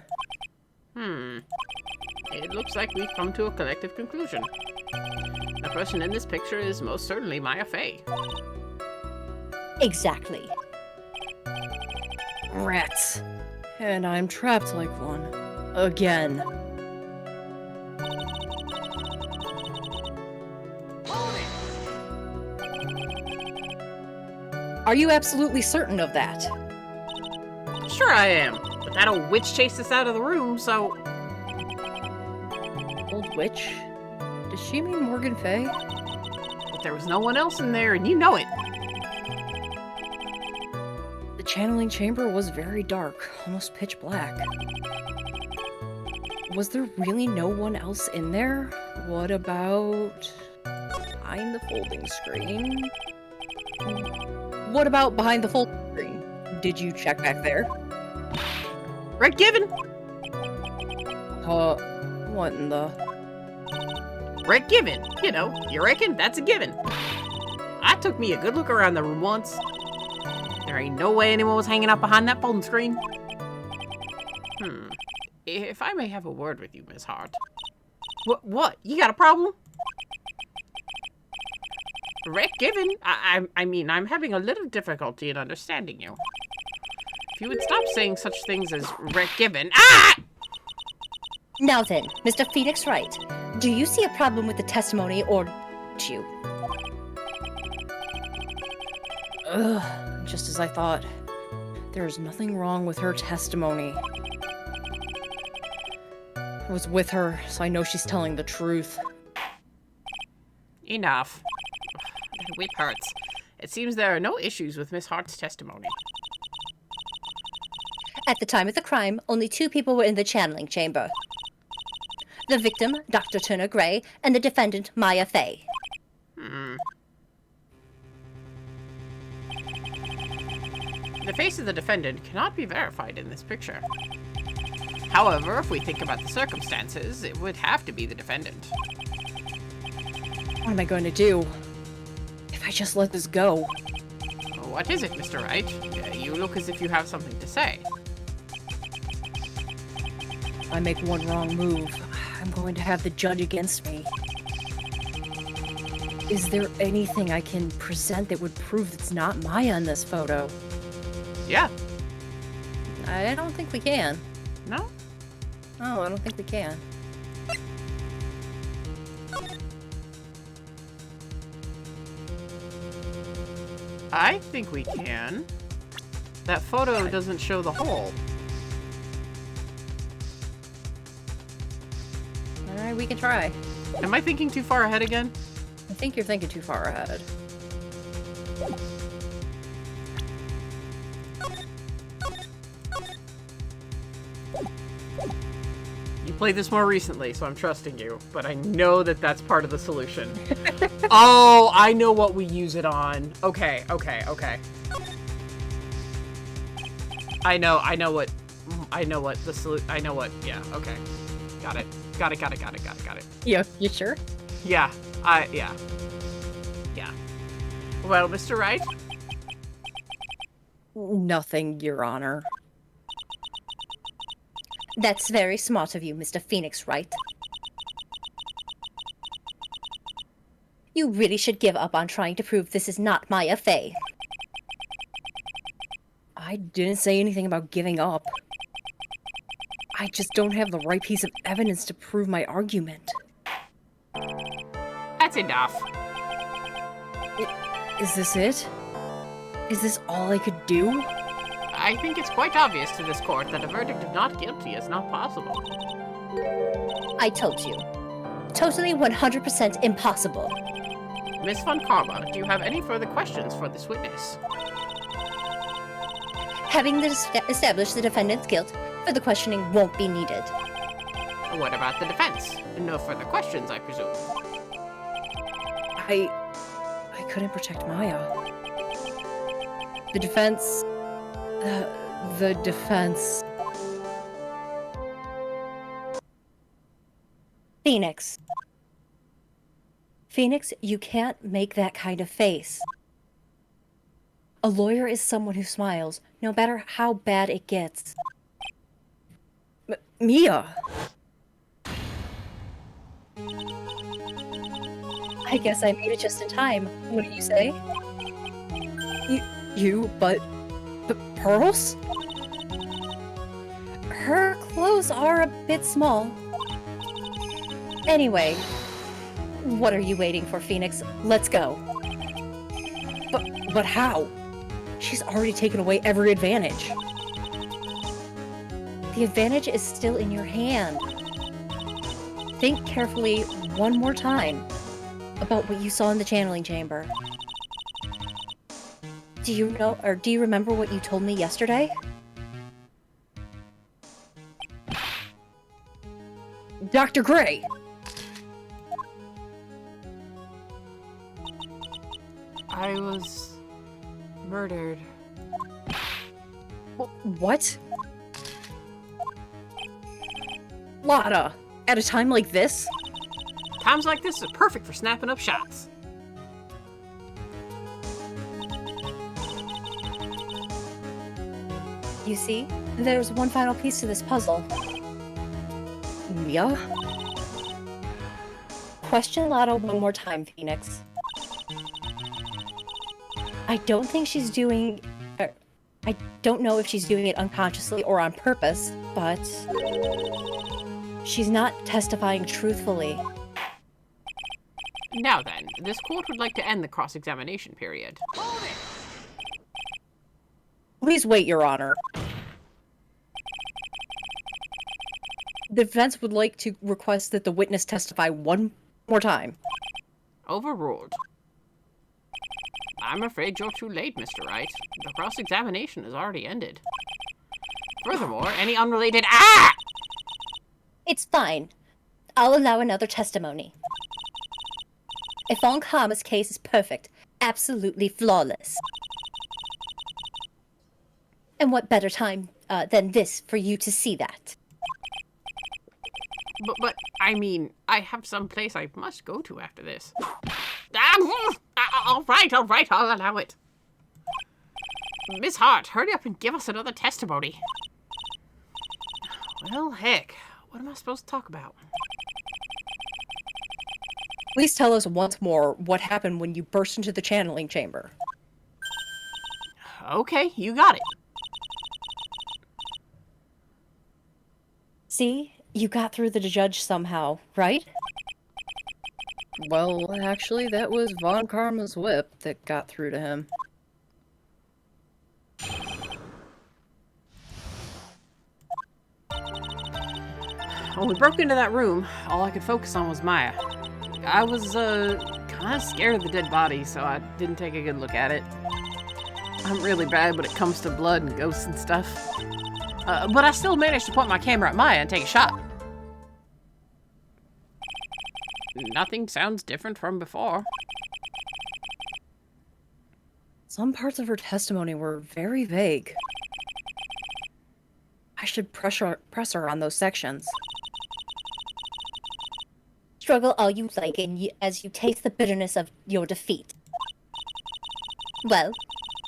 It looks like we've come to a collective conclusion. The person in this picture is most certainly Maya Fey. Exactly. Rats. And I'm trapped like one. Again. Hold it! Are you absolutely certain of that? Sure I am, but that old witch chased us out of the room, so... Old witch? Does she mean Morgan Fay? But there was no one else in there, and you know it. The channeling chamber was very dark, almost pitch black. Was there really no one else in there? What about behind the folding screen? What about behind the folding screen? Did you check back there? Right, Given? What in the... Right, Given. You know, you reckon? That's a given. I took me a good look around the room once. There ain't no way anyone was hanging out behind that folding screen. If I may have a word with you, Miss Hart. What? You got a problem? Rick Given? I mean, I'm having a little difficulty in understanding you. If you would stop saying such things as Rick Given... Ah! Now then, Mr. Phoenix Wright, do you see a problem with the testimony, or do you? Ugh, just as I thought. There's nothing wrong with her testimony. I was with her, so I know she's telling the truth. Enough. That whip hurts. It seems there are no issues with Miss Hart's testimony. At the time of the crime, only 2 people were in the channeling chamber. The victim, Dr. Turner Gray, and the defendant, Maya Fey. The face of the defendant cannot be verified in this picture. However, if we think about the circumstances, it would have to be the defendant. What am I going to do? If I just let this go? What is it, Mr. Wright? You look as if you have something to say. If I make one wrong move, I'm going to have the judge against me. Is there anything I can present that would prove it's not Maya in this photo? Yeah. I don't think we can. No? No, I don't think we can. I think we can. That photo doesn't show the hole. Alright, we can try. Am I thinking too far ahead again? I think you're thinking too far ahead. You played this more recently, so I'm trusting you, but I know that that's part of the solution. Oh, I know what we use it on. Okay. I know what yeah, okay. Got it. Yeah, you sure? Yeah, yeah. Well, Mr. Wright? Nothing, Your Honor. That's very smart of you, Mr. Phoenix Wright. You really should give up on trying to prove this is not Maya Fey. I didn't say anything about giving up. I just don't have the right piece of evidence to prove my argument. That's enough. Is this it? Is this all I could do? I think it's quite obvious to this court that a verdict of not guilty is not possible. I told you. Totally 100% impossible. Miss Von Karma, do you have any further questions for this witness? Having established the defendant's guilt, further questioning won't be needed. What about the defense? No further questions, I presume. I couldn't protect Maya. The defense... the defense... Phoenix. Phoenix, you can't make that kind of face. A lawyer is someone who smiles, no matter how bad it gets. Mia! I guess I made it just in time. What do you say? But Pearls? Her clothes are a bit small. Anyway, what are you waiting for, Phoenix? Let's go. But how? She's already taken away every advantage. The advantage is still in your hand. Think carefully one more time about what you saw in the channeling chamber. Do you know, or do you remember what you told me yesterday? Dr. Gray! I was... murdered. What? Lotta, at a time like this? Times like this are perfect for snapping up shots. You see, there's one final piece to this puzzle. Mia? Question Lotta one more time, Phoenix. I don't think she's doing... I don't know if she's doing it unconsciously or on purpose, but... she's not testifying truthfully. Now then, this court would like to end the cross-examination period. Please wait, Your Honor. The defense would like to request that the witness testify one more time. Overruled. I'm afraid you're too late, Mr. Wright. The cross-examination has already ended. Furthermore, any unrelated— Ah! It's fine. I'll allow another testimony. Yvonne Karma's case is perfect. Absolutely flawless. And what better time than this for you to see that? But, I mean, I have some place I must go to after this. All right, I'll allow it. Miss Hart, hurry up and give us another testimony. Well, heck, what am I supposed to talk about? Please tell us once more what happened when you burst into the channeling chamber. Okay, you got it. See? You got through the judge somehow, right? Well, actually, that was Von Karma's whip that got through to him. When we broke into that room, all I could focus on was Maya. I was, kind of scared of the dead body, so I didn't take a good look at it. I'm really bad when it comes to blood and ghosts and stuff. But I still managed to point my camera at Maya and take a shot. Nothing sounds different from before. Some parts of her testimony were very vague. I should press her on those sections. Struggle all you like as you taste the bitterness of your defeat. Well,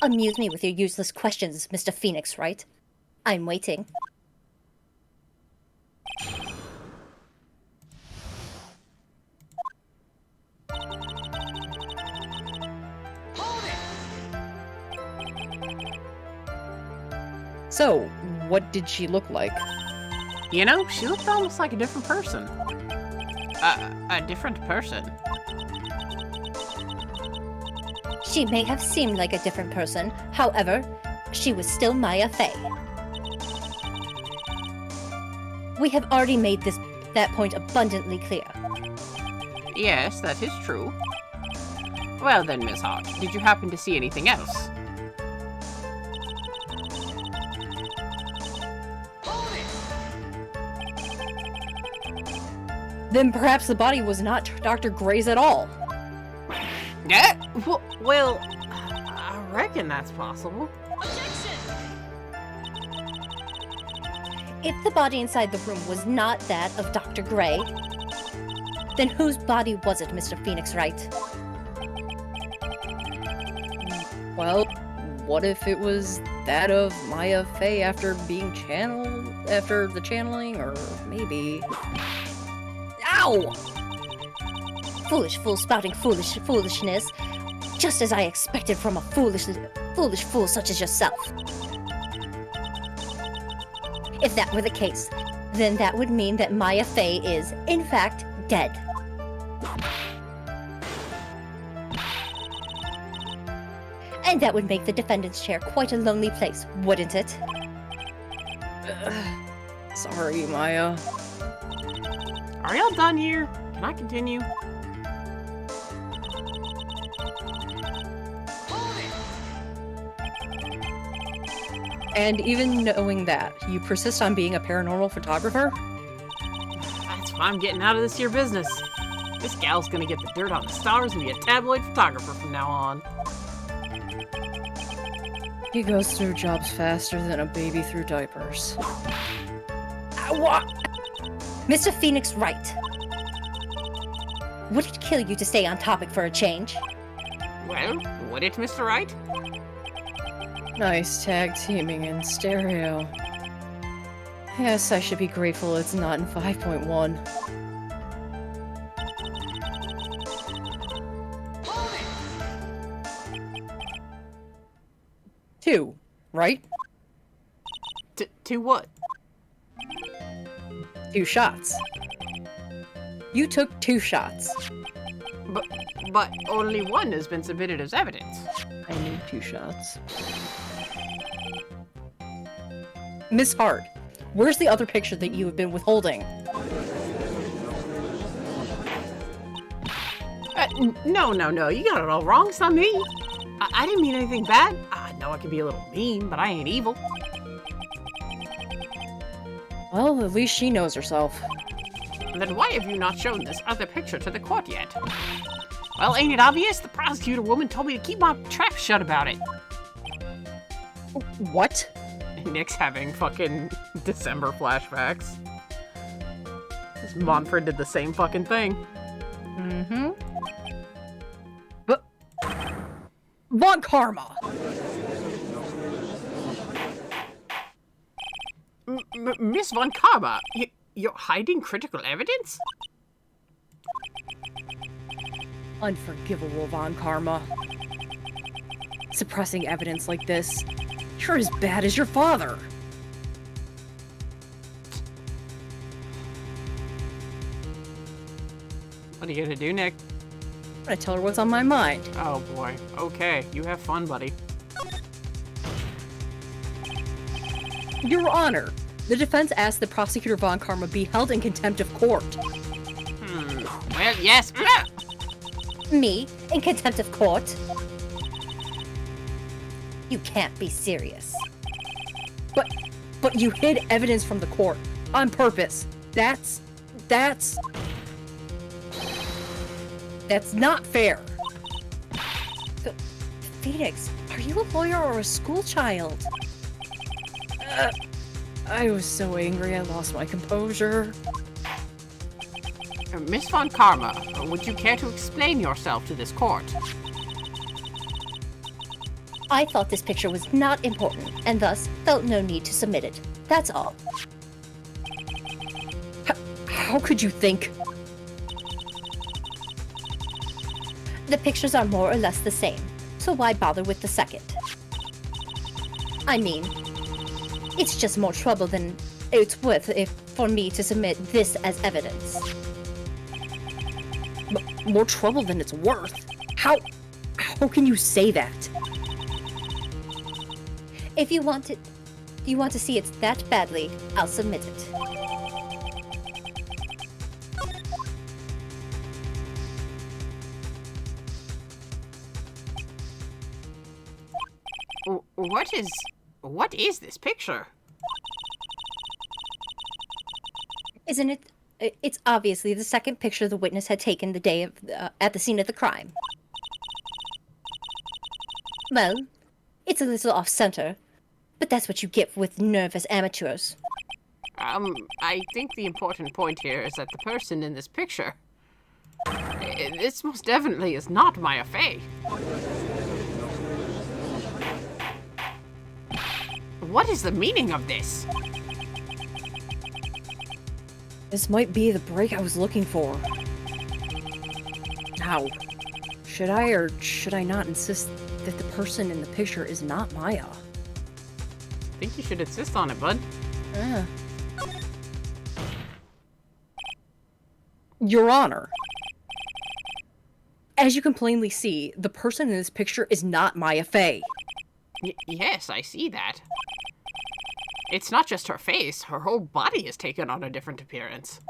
amuse me with your useless questions, Mr. Phoenix, right? I'm waiting. So, what did she look like? You know, she looked almost like a different person. A different person. She may have seemed like a different person, however, she was still Maya Fey. We have already made that point abundantly clear. Yes, that is true. Well then, Miss Hart, did you happen to see anything else? Hold it! Then perhaps the body was not Dr. Gray's at all. Yeah? Well, I reckon that's possible. If the body inside the room was not that of Dr. Gray, then whose body was it, Mr. Phoenix Wright? Well, what if it was that of Maya Fey after the channeling, or maybe... Ow! Foolish fool spouting foolishness, just as I expected from a foolish fool such as yourself. If that were the case, then that would mean that Maya Fey is, in fact, dead. And that would make the defendant's chair quite a lonely place, wouldn't it? Sorry, Maya. Are y'all done here? Can I continue? Hold it! And even knowing that, you persist on being a paranormal photographer? That's why I'm getting out of this here business. This gal's gonna get the dirt on the stars and be a tabloid photographer from now on. He goes through jobs faster than a baby through diapers. What? Mr. Phoenix Wright. Would it kill you to stay on topic for a change? Well, would it, Mr. Wright? Nice tag teaming in stereo. Yes, I should be grateful it's not in 5.1. Hold it! 2, right? To what? 2 shots. You took 2 shots. But only one has been submitted as evidence. I need 2 shots. Miss Hart, where's the other picture that you have been withholding? No, you got it all wrong. It's not me. I didn't mean anything bad. I know I can be a little mean, but I ain't evil. Well, at least she knows herself. Then why have you not shown this other picture to the court yet? Well, ain't it obvious? The prosecutor woman told me to keep my trap shut about it. What? Nick's having fucking December flashbacks. This Montford did the same fucking thing. Mm-hmm. But... Von Karma! Miss Von Karma, you're hiding critical evidence? Unforgivable, Von Karma. Suppressing evidence like this. You're as bad as your father. What are you gonna do, Nick? I'm gonna tell her what's on my mind. Oh boy. Okay, you have fun, buddy. Your Honor, the defense asked that Prosecutor Von Karma be held in contempt of court. Well, yes. Me? In contempt of court? You can't be serious. But you hid evidence from the court on purpose. That's not fair. Phoenix, are you a lawyer or a school child? I was so angry I lost my composure. Miss Von Karma, would you care to explain yourself to this court? I thought this picture was not important, and thus felt no need to submit it. That's all. How could you think? The pictures are more or less the same, so why bother with the second? I mean, it's just more trouble than it's worth for me to submit this as evidence. More trouble than it's worth? How How can you say that? If you want to see it that badly, I'll submit it. What is this picture? Isn't it? It's obviously the second picture the witness had taken the day of at the scene of the crime. Well, it's a little off-center, but that's what you get with nervous amateurs. I think the important point here is that the person in this picture, this most definitely is not Maya Fey. What is the meaning of this? This might be the break I was looking for. Now, should I or should I not insist that the person in the picture is not Maya? I think you should insist on it, bud. Your Honor, as you can plainly see, the person in this picture is not Maya Fey. Yes, I see that. It's not just her face, her whole body is taken on a different appearance.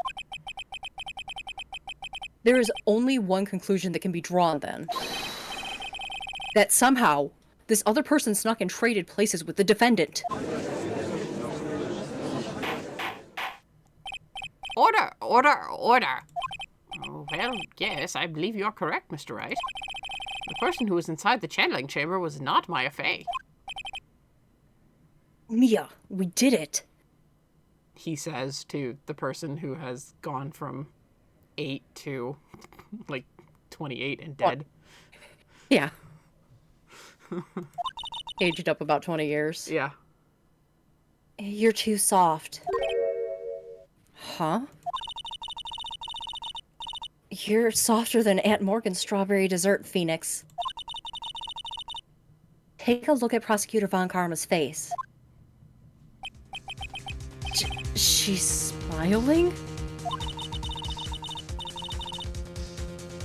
There is only one conclusion that can be drawn then. That somehow, this other person snuck and traded places with the defendant. Order, order, order. Oh, well, yes, I believe you're correct, Mr. Wright. The person who was inside the channeling chamber was not Maya Fey. Mia, we did it. He says to the person who has gone from 8 to, like, 28 and dead. Yeah. Aged up about 20 years. Yeah. You're too soft. Huh? You're softer than Aunt Morgan's strawberry dessert, Phoenix. Take a look at Prosecutor Von Karma's face. She's smiling?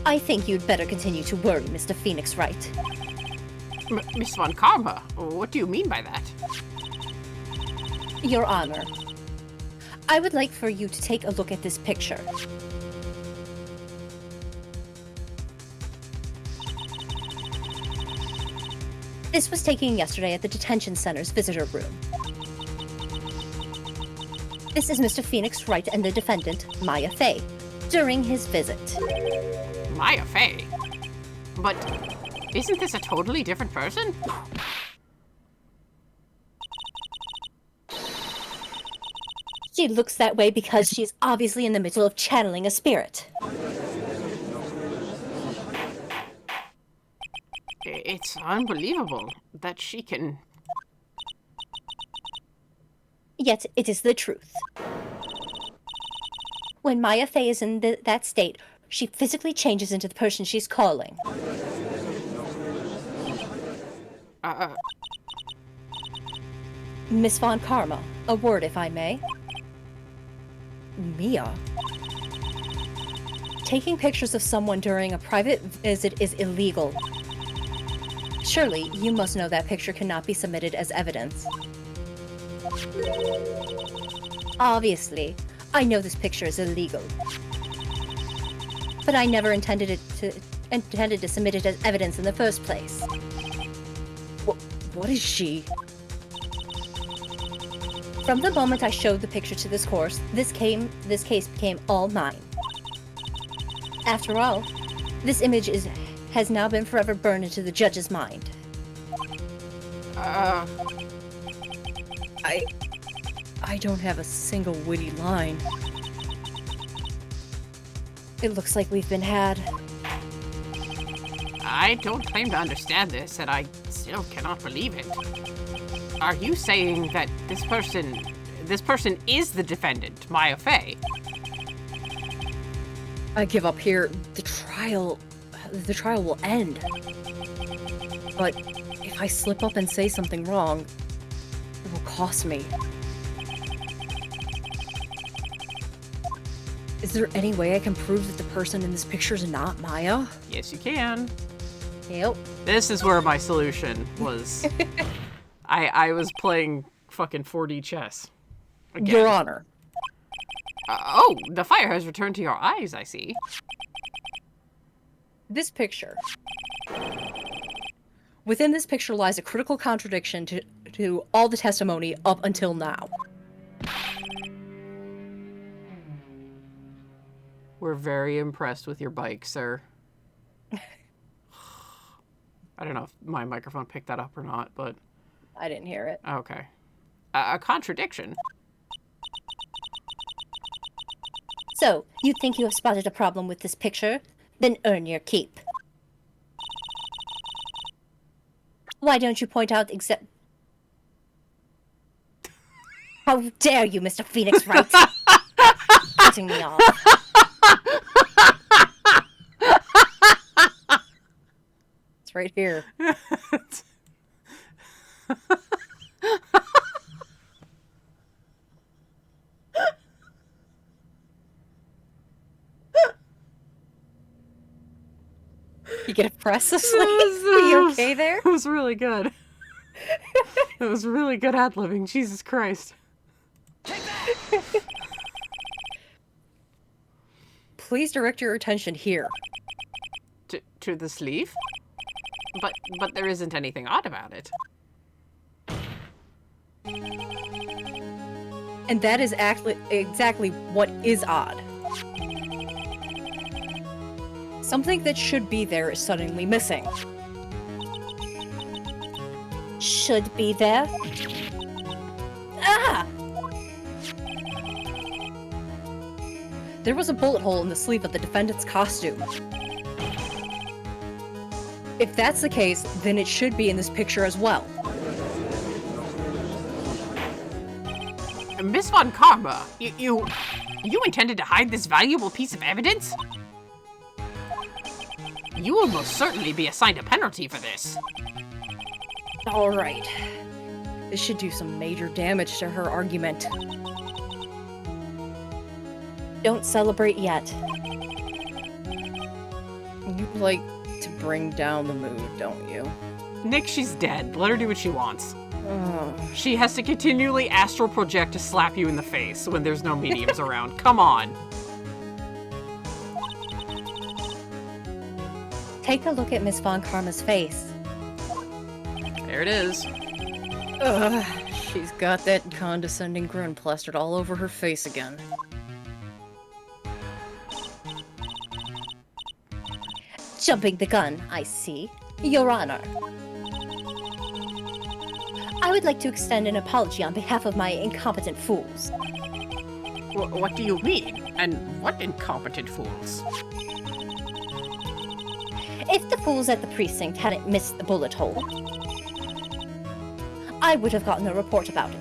I think you'd better continue to worry, Mr. Phoenix Wright. Miss Von Karma, what do you mean by that? Your Honor, I would like for you to take a look at this picture. This was taken yesterday at the detention center's visitor room. This is Mr. Phoenix Wright and the defendant, Maya Fey, during his visit. Maya Fey? But isn't this a totally different person? She looks that way because she's obviously in the middle of channeling a spirit. It's unbelievable that she can... Yet it is the truth. When Maya Fey is in that state, she physically changes into the person she's calling. Miss Von Karma, a word if I may. Mia? Taking pictures of someone during a private visit is illegal. Surely, you must know that picture cannot be submitted as evidence. Obviously, I know this picture is illegal. But I never intended to submit it as evidence in the first place. What is she? From the moment I showed the picture to this course, this case became all mine. After all, this image has now been forever burned into the judge's mind. I don't have a single witty line. It looks like we've been had. I don't claim to understand this, and I still cannot believe it. Are you saying that this person is the defendant, Maya Fey? I give up here. The trial will end. But if I slip up and say something wrong, it will cost me. Is there any way I can prove that the person in this picture is not Maya? Yes, you can. Yep. This is where my solution was. I was playing fucking 4D chess. Again. Your Honor. Oh, the fire has returned to your eyes, I see. This picture. Within this picture lies a critical contradiction to all the testimony up until now. We're very impressed with your bike, sir. I don't know if my microphone picked that up or not, but... I didn't hear it. Okay. A contradiction? So, you think you have spotted a problem with this picture? Then earn your keep. Why don't you point out except... How dare you, Mr. Phoenix Wright? Cutting me off. It's right here. You get a press this sleeve? Are you okay there? It was really good. It was really good ad-libbing. Jesus Christ. Please direct your attention here. To the sleeve? But there isn't anything odd about it. And that is exactly what is odd. Something that should be there is suddenly missing. Should be there. Ah! There was a bullet hole in the sleeve of the defendant's costume. If that's the case, then it should be in this picture as well. Miss Von Karma, you intended to hide this valuable piece of evidence? You will most certainly be assigned a penalty for this. Alright. This should do some major damage to her argument. Don't celebrate yet. You like to bring down the mood, don't you? Nick, she's dead. Let her do what she wants. Oh. She has to continually astral project to slap you in the face when there's no mediums around. Come on. Take a look at Miss Von Karma's face. There it is. Ugh, she's got that condescending grin plastered all over her face again. Jumping the gun, I see. Your Honor. I would like to extend an apology on behalf of my incompetent fools. What do you mean? And what incompetent fools? If the fools at the precinct hadn't missed the bullet hole, I would have gotten a report about it.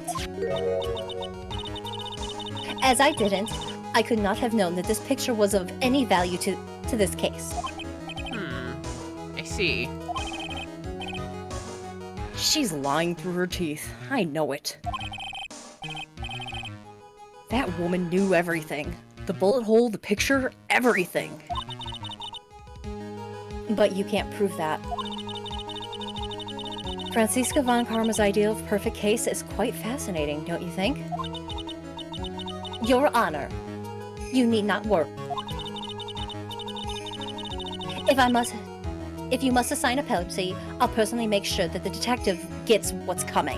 As I didn't, I could not have known that this picture was of any value to this case. I see. She's lying through her teeth. I know it. That woman knew everything. The bullet hole, the picture, everything. But you can't prove that. Franziska von Karma's idea of perfect case is quite fascinating, don't you think? Your Honor, you need not worry. If you must assign a penalty, I'll personally make sure that the detective gets what's coming.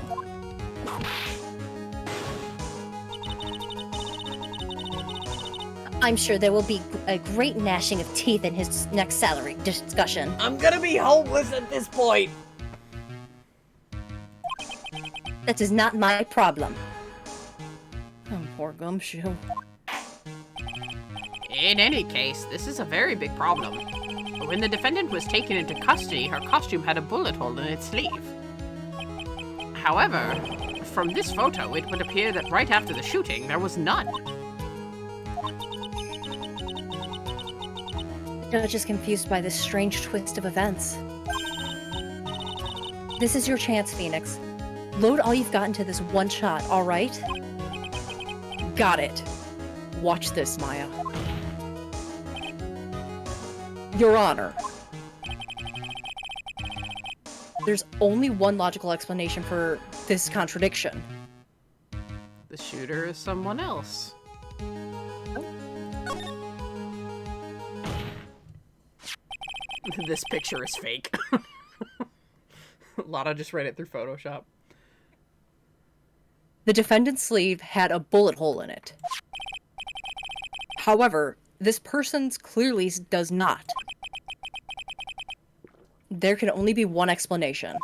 I'm sure there will be a great gnashing of teeth in his next salary discussion. I'm gonna be homeless at this point. That is not my problem. Oh, poor Gumshoe. In any case, this is a very big problem. When the defendant was taken into custody, her costume had a bullet hole in its sleeve. However, from this photo, it would appear that right after the shooting, there was none. The judge is confused by this strange twist of events. This is your chance, Phoenix. Load all you've got into this one shot, alright? Got it. Watch this, Maya. Your Honor. There's only one logical explanation for this contradiction. The shooter is someone else. This picture is fake. Lana just read it through Photoshop. The defendant's sleeve had a bullet hole in it. However, this person's clearly does not. There can only be one explanation.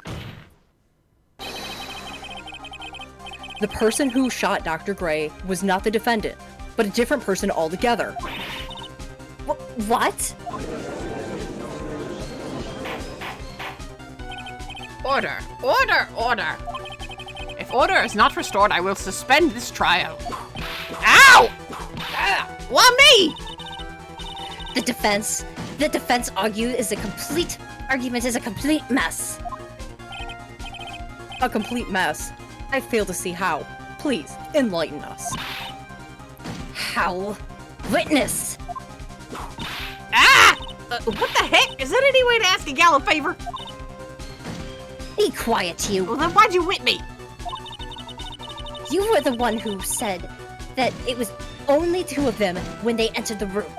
The person who shot Dr. Gray was not the defendant, but a different person altogether. What? Order! Order! Order! If order is not restored, I will suspend this trial. Ow! Ah, why me? The defense argument is a complete mess. A complete mess. I fail to see how. Please, enlighten us. How? Witness! Ah! What the heck? Is that any way to ask a gal a favor? Be quiet, you. Well, then why'd you whip me? You were the one who said that it was only two of them when they entered the room.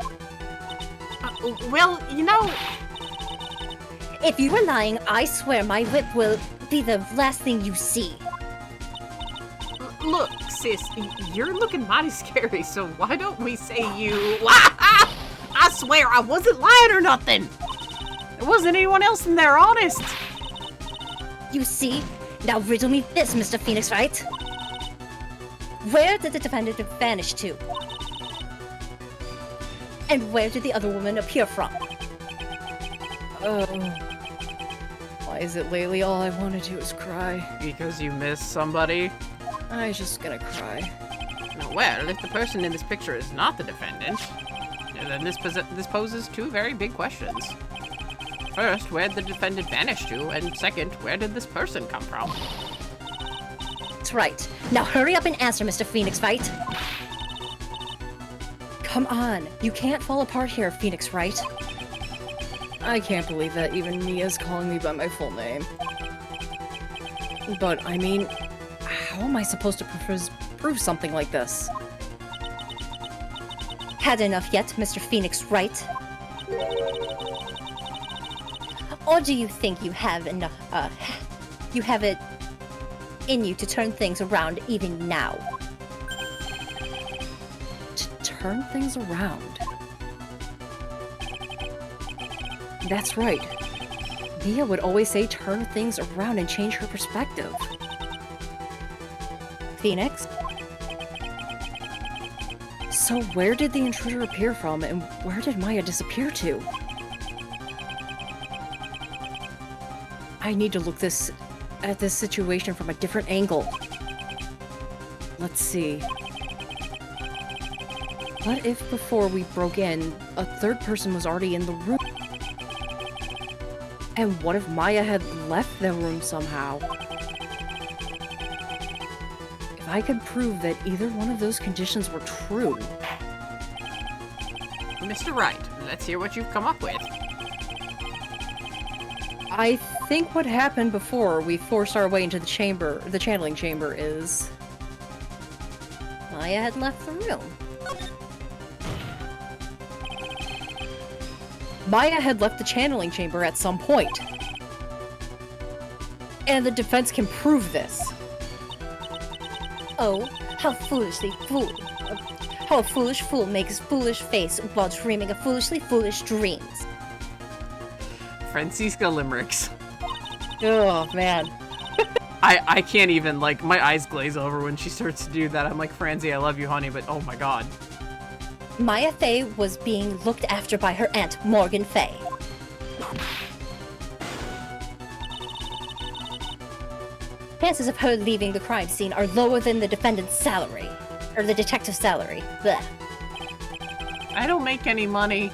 Well, you know... If you are lying, I swear my whip will be the last thing you see. Look, sis, you're looking mighty scary, so why don't we say you... I swear, I wasn't lying or nothing! There wasn't anyone else in there, honest! You see? Now riddle me this, Mr. Phoenix, Wright. Where did the defendant vanish to? And where did the other woman appear from? Why is it lately all I want to do is cry? Because you missed somebody? I'm just gonna cry. Well, if the person in this picture is not the defendant, then this poses two very big questions. First, where did the defendant vanish to? And second, where did this person come from? That's right. Now hurry up and answer, Mr. Phoenix, Wright. Come on, you can't fall apart here, Phoenix Wright. I can't believe that even Mia's calling me by my full name. But, I mean, how am I supposed to prove something like this? Had enough yet, Mr. Phoenix Wright? Or do you think you have enough, you have it in you to turn things around even now? To turn things around? That's right. Mia would always say turn things around and change her perspective. Phoenix? So where did the intruder appear from, and where did Maya disappear to? I need to look at this situation from a different angle. Let's see. What if before we broke in, a third person was already in the room? And what if Maya had left the room somehow? If I could prove that either one of those conditions were true... Mr. Wright, let's hear what you've come up with. I think what happened before we forced our way into the chamber, the channeling chamber, is... Maya had left the room. Maya had left the channeling chamber at some point. And the defense can prove this. Oh, how a foolish fool makes foolish face while dreaming of foolishly foolish dreams. Francisca Limericks. Oh, man. I can't even, like, my eyes glaze over when she starts to do that. I'm like, Francie, I love you, honey, but oh my god. Maya Fey was being looked after by her aunt, Morgan Fey. Chances of her leaving the crime scene are lower than the defendant's salary. Or the detective's salary. Blech. I don't make any money.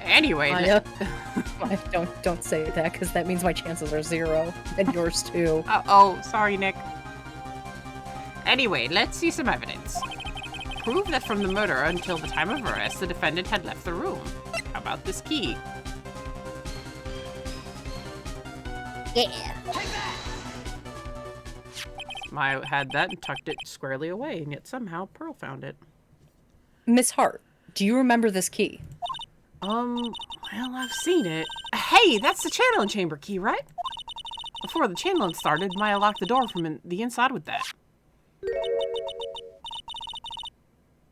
Anyway, Maya. Don't say that, because that means my chances are 0. And yours too. oh, sorry, Nick. Anyway, let's see some evidence. Prove that from the murder until the time of arrest, the defendant had left the room. How about this key? Yeah. Take that! Maya had that and tucked it squarely away, and yet somehow Pearl found it. Miss Hart, do you remember this key? Well, I've seen it. Hey, that's the channeling chamber key, right? Before the channeling started, Maya locked the door from the inside with that.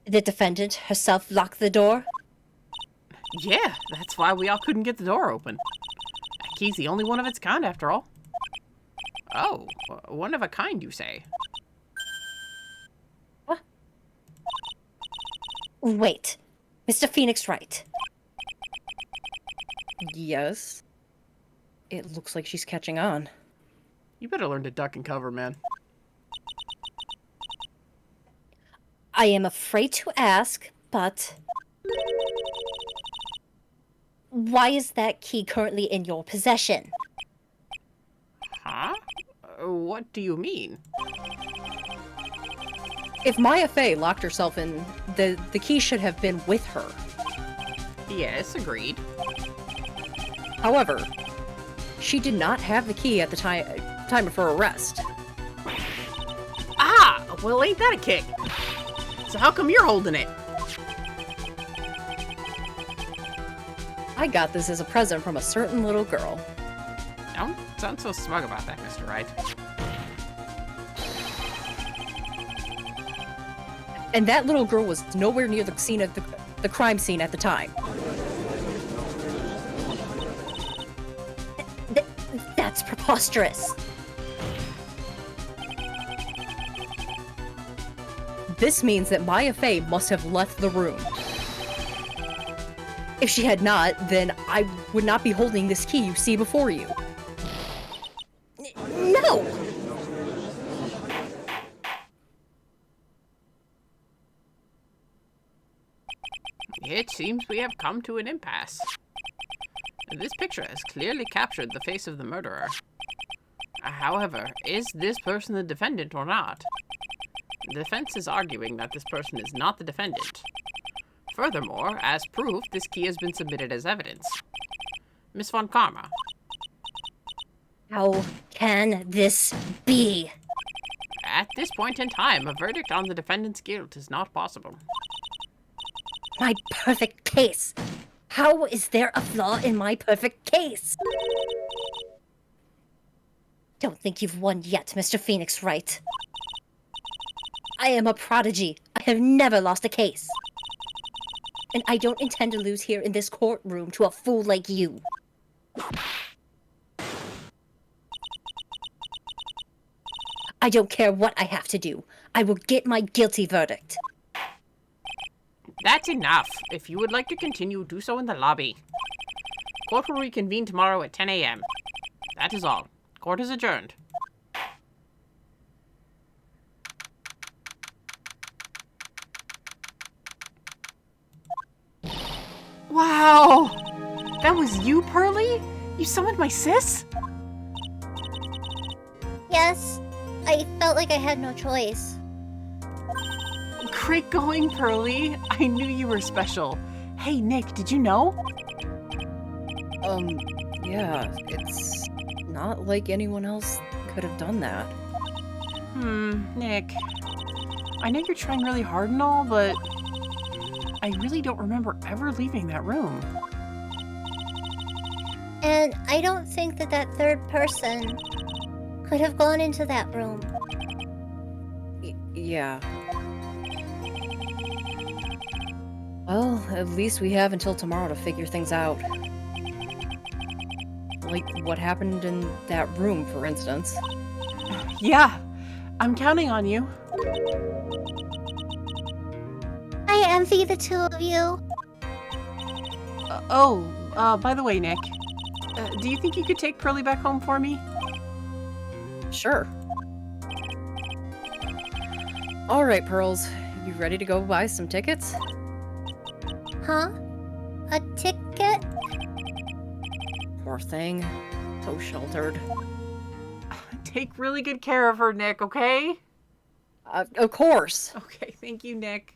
The defendant herself locked the door? Yeah, that's why we all couldn't get the door open. That key's the only one of its kind, after all. Oh, one of a kind, you say? Wait. Mr. Phoenix Wright. Yes. It looks like she's catching on. You better learn to duck and cover, man. I am afraid to ask, but... why is that key currently in your possession? Huh? What do you mean? If Maya Fey locked herself in, the key should have been with her. Yes, agreed. However, she did not have the key at the time of her arrest. Ah! Well, ain't that a kick? So how come you're holding it? I got this as a present from a certain little girl. Don't sound so smug about that, Mr. Wright. And that little girl was nowhere near the scene of the crime scene at the time. That's preposterous. This means that Maya Fey must have left the room. If she had not, then I would not be holding this key you see before you. No! It seems we have come to an impasse. This picture has clearly captured the face of the murderer. However, is this person the defendant or not? The defense is arguing that this person is not the defendant. Furthermore, as proof, this key has been submitted as evidence. Miss Von Karma. How can this be? At this point in time, a verdict on the defendant's guilt is not possible. My perfect case. How is there a flaw in my perfect case? Don't think you've won yet, Mr. Phoenix Wright. I am a prodigy. I have never lost a case. And I don't intend to lose here in this courtroom to a fool like you. I don't care what I have to do. I will get my guilty verdict. That's enough. If you would like to continue, do so in the lobby. Court will reconvene tomorrow at 10 a.m. That is all. Court is adjourned. Wow! That was you, Pearly? You summoned my sis? Yes, I felt like I had no choice. Great going, Pearly. I knew you were special. Hey, Nick, did you know? Yeah, it's not like anyone else could have done that. Nick. I know you're trying really hard and all, but I really don't remember ever leaving that room. And I don't think that that third person could have gone into that room. Yeah. Well, at least we have until tomorrow to figure things out. Like what happened in that room, for instance. Yeah, I'm counting on you. I envy the two of you. By the way, Nick, do you think you could take Pearly back home for me? Sure. Alright, Pearls. You ready to go buy some tickets? Huh? A ticket? Poor thing. So sheltered. Take really good care of her, Nick, okay? Of course. Okay, thank you, Nick.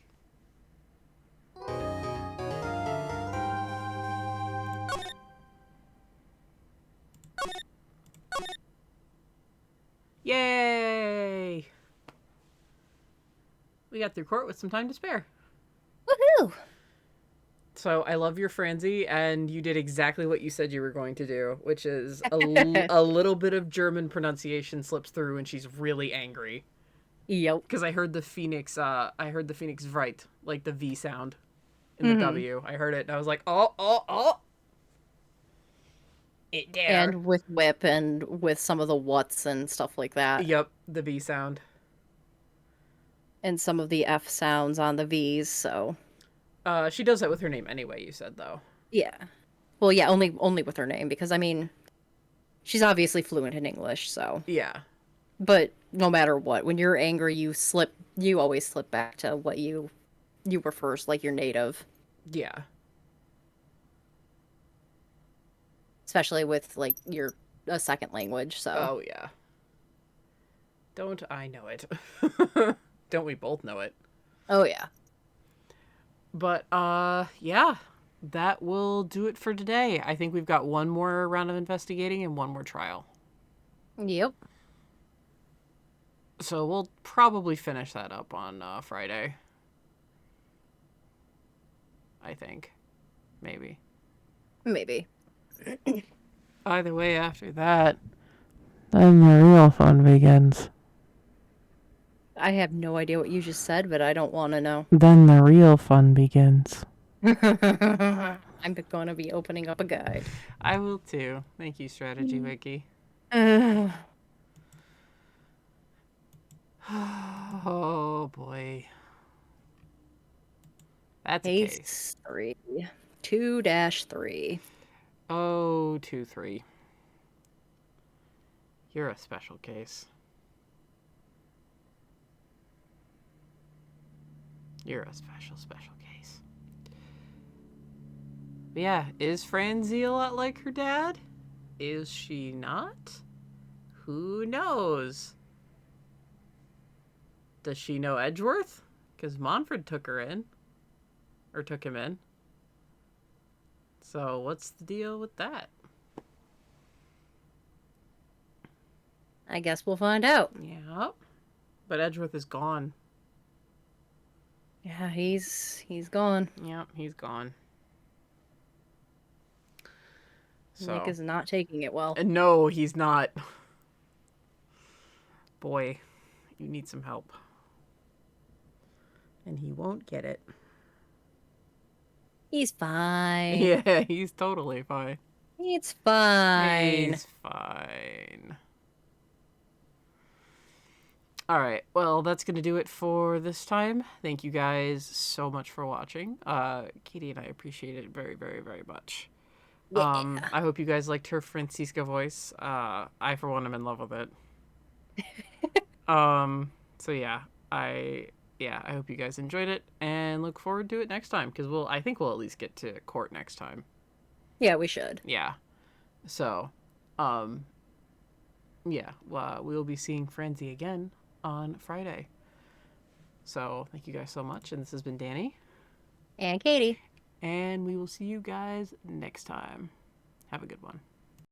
Yay! We got through court with some time to spare. Woohoo! So I love your Franzi, and you did exactly what you said you were going to do, which is a little bit of German pronunciation slips through, and she's really angry. Yep. Because I heard the Phoenix Wright, like the V sound in the W. I heard it, and I was like, oh. It dare. And with whip and with some of the whats and stuff like that. Yep, the V sound. And some of the F sounds on the V's, so. She does that with her name anyway, you said, though. Yeah. Well, yeah, only with her name, because, I mean, she's obviously fluent in English, so. Yeah. But no matter what, when you're angry, you always slip back to what you were first, like your native. Yeah. Especially with, like, a second language, so. Oh, yeah. Don't I know it? Don't we both know it? Oh, yeah. But, yeah. That will do it for today. I think we've got one more round of investigating and one more trial. Yep. So we'll probably finish that up on Friday. I think. Maybe. Maybe. Either way, after that, then the real fun begins. I have no idea what you just said, but I don't want to know. Then the real fun begins. I'm going to be opening up a guide. I will too. Thank you, Strategy Wiki. Oh boy. That's a case. Case 3. 2-3. Oh, 2-3. You're a special case. You're a special case. But yeah, is Franzi a lot like her dad? Is she not? Who knows? Does she know Edgeworth? Because Monford took her in. Or took him in. So what's the deal with that? I guess we'll find out. Yep. But Edgeworth is gone. Yeah, he's gone. Yep, he's gone. So. Nick is not taking it well. No, he's not. Boy, you need some help. And he won't get it. He's fine. Yeah, he's totally fine. It's fine. He's fine. All right. Well, that's going to do it for this time. Thank you guys so much for watching. Katie and I appreciate it very, very, very much. Yeah. I hope you guys liked her Francisca voice. I, for one, am in love with it. So yeah, I hope you guys enjoyed it and look forward to it next time because I think we'll at least get to court next time. Yeah, we should. Yeah. So, we'll be seeing Franzi again on Friday. So, thank you guys so much. And this has been Danny. And Katie. And we will see you guys next time. Have a good one.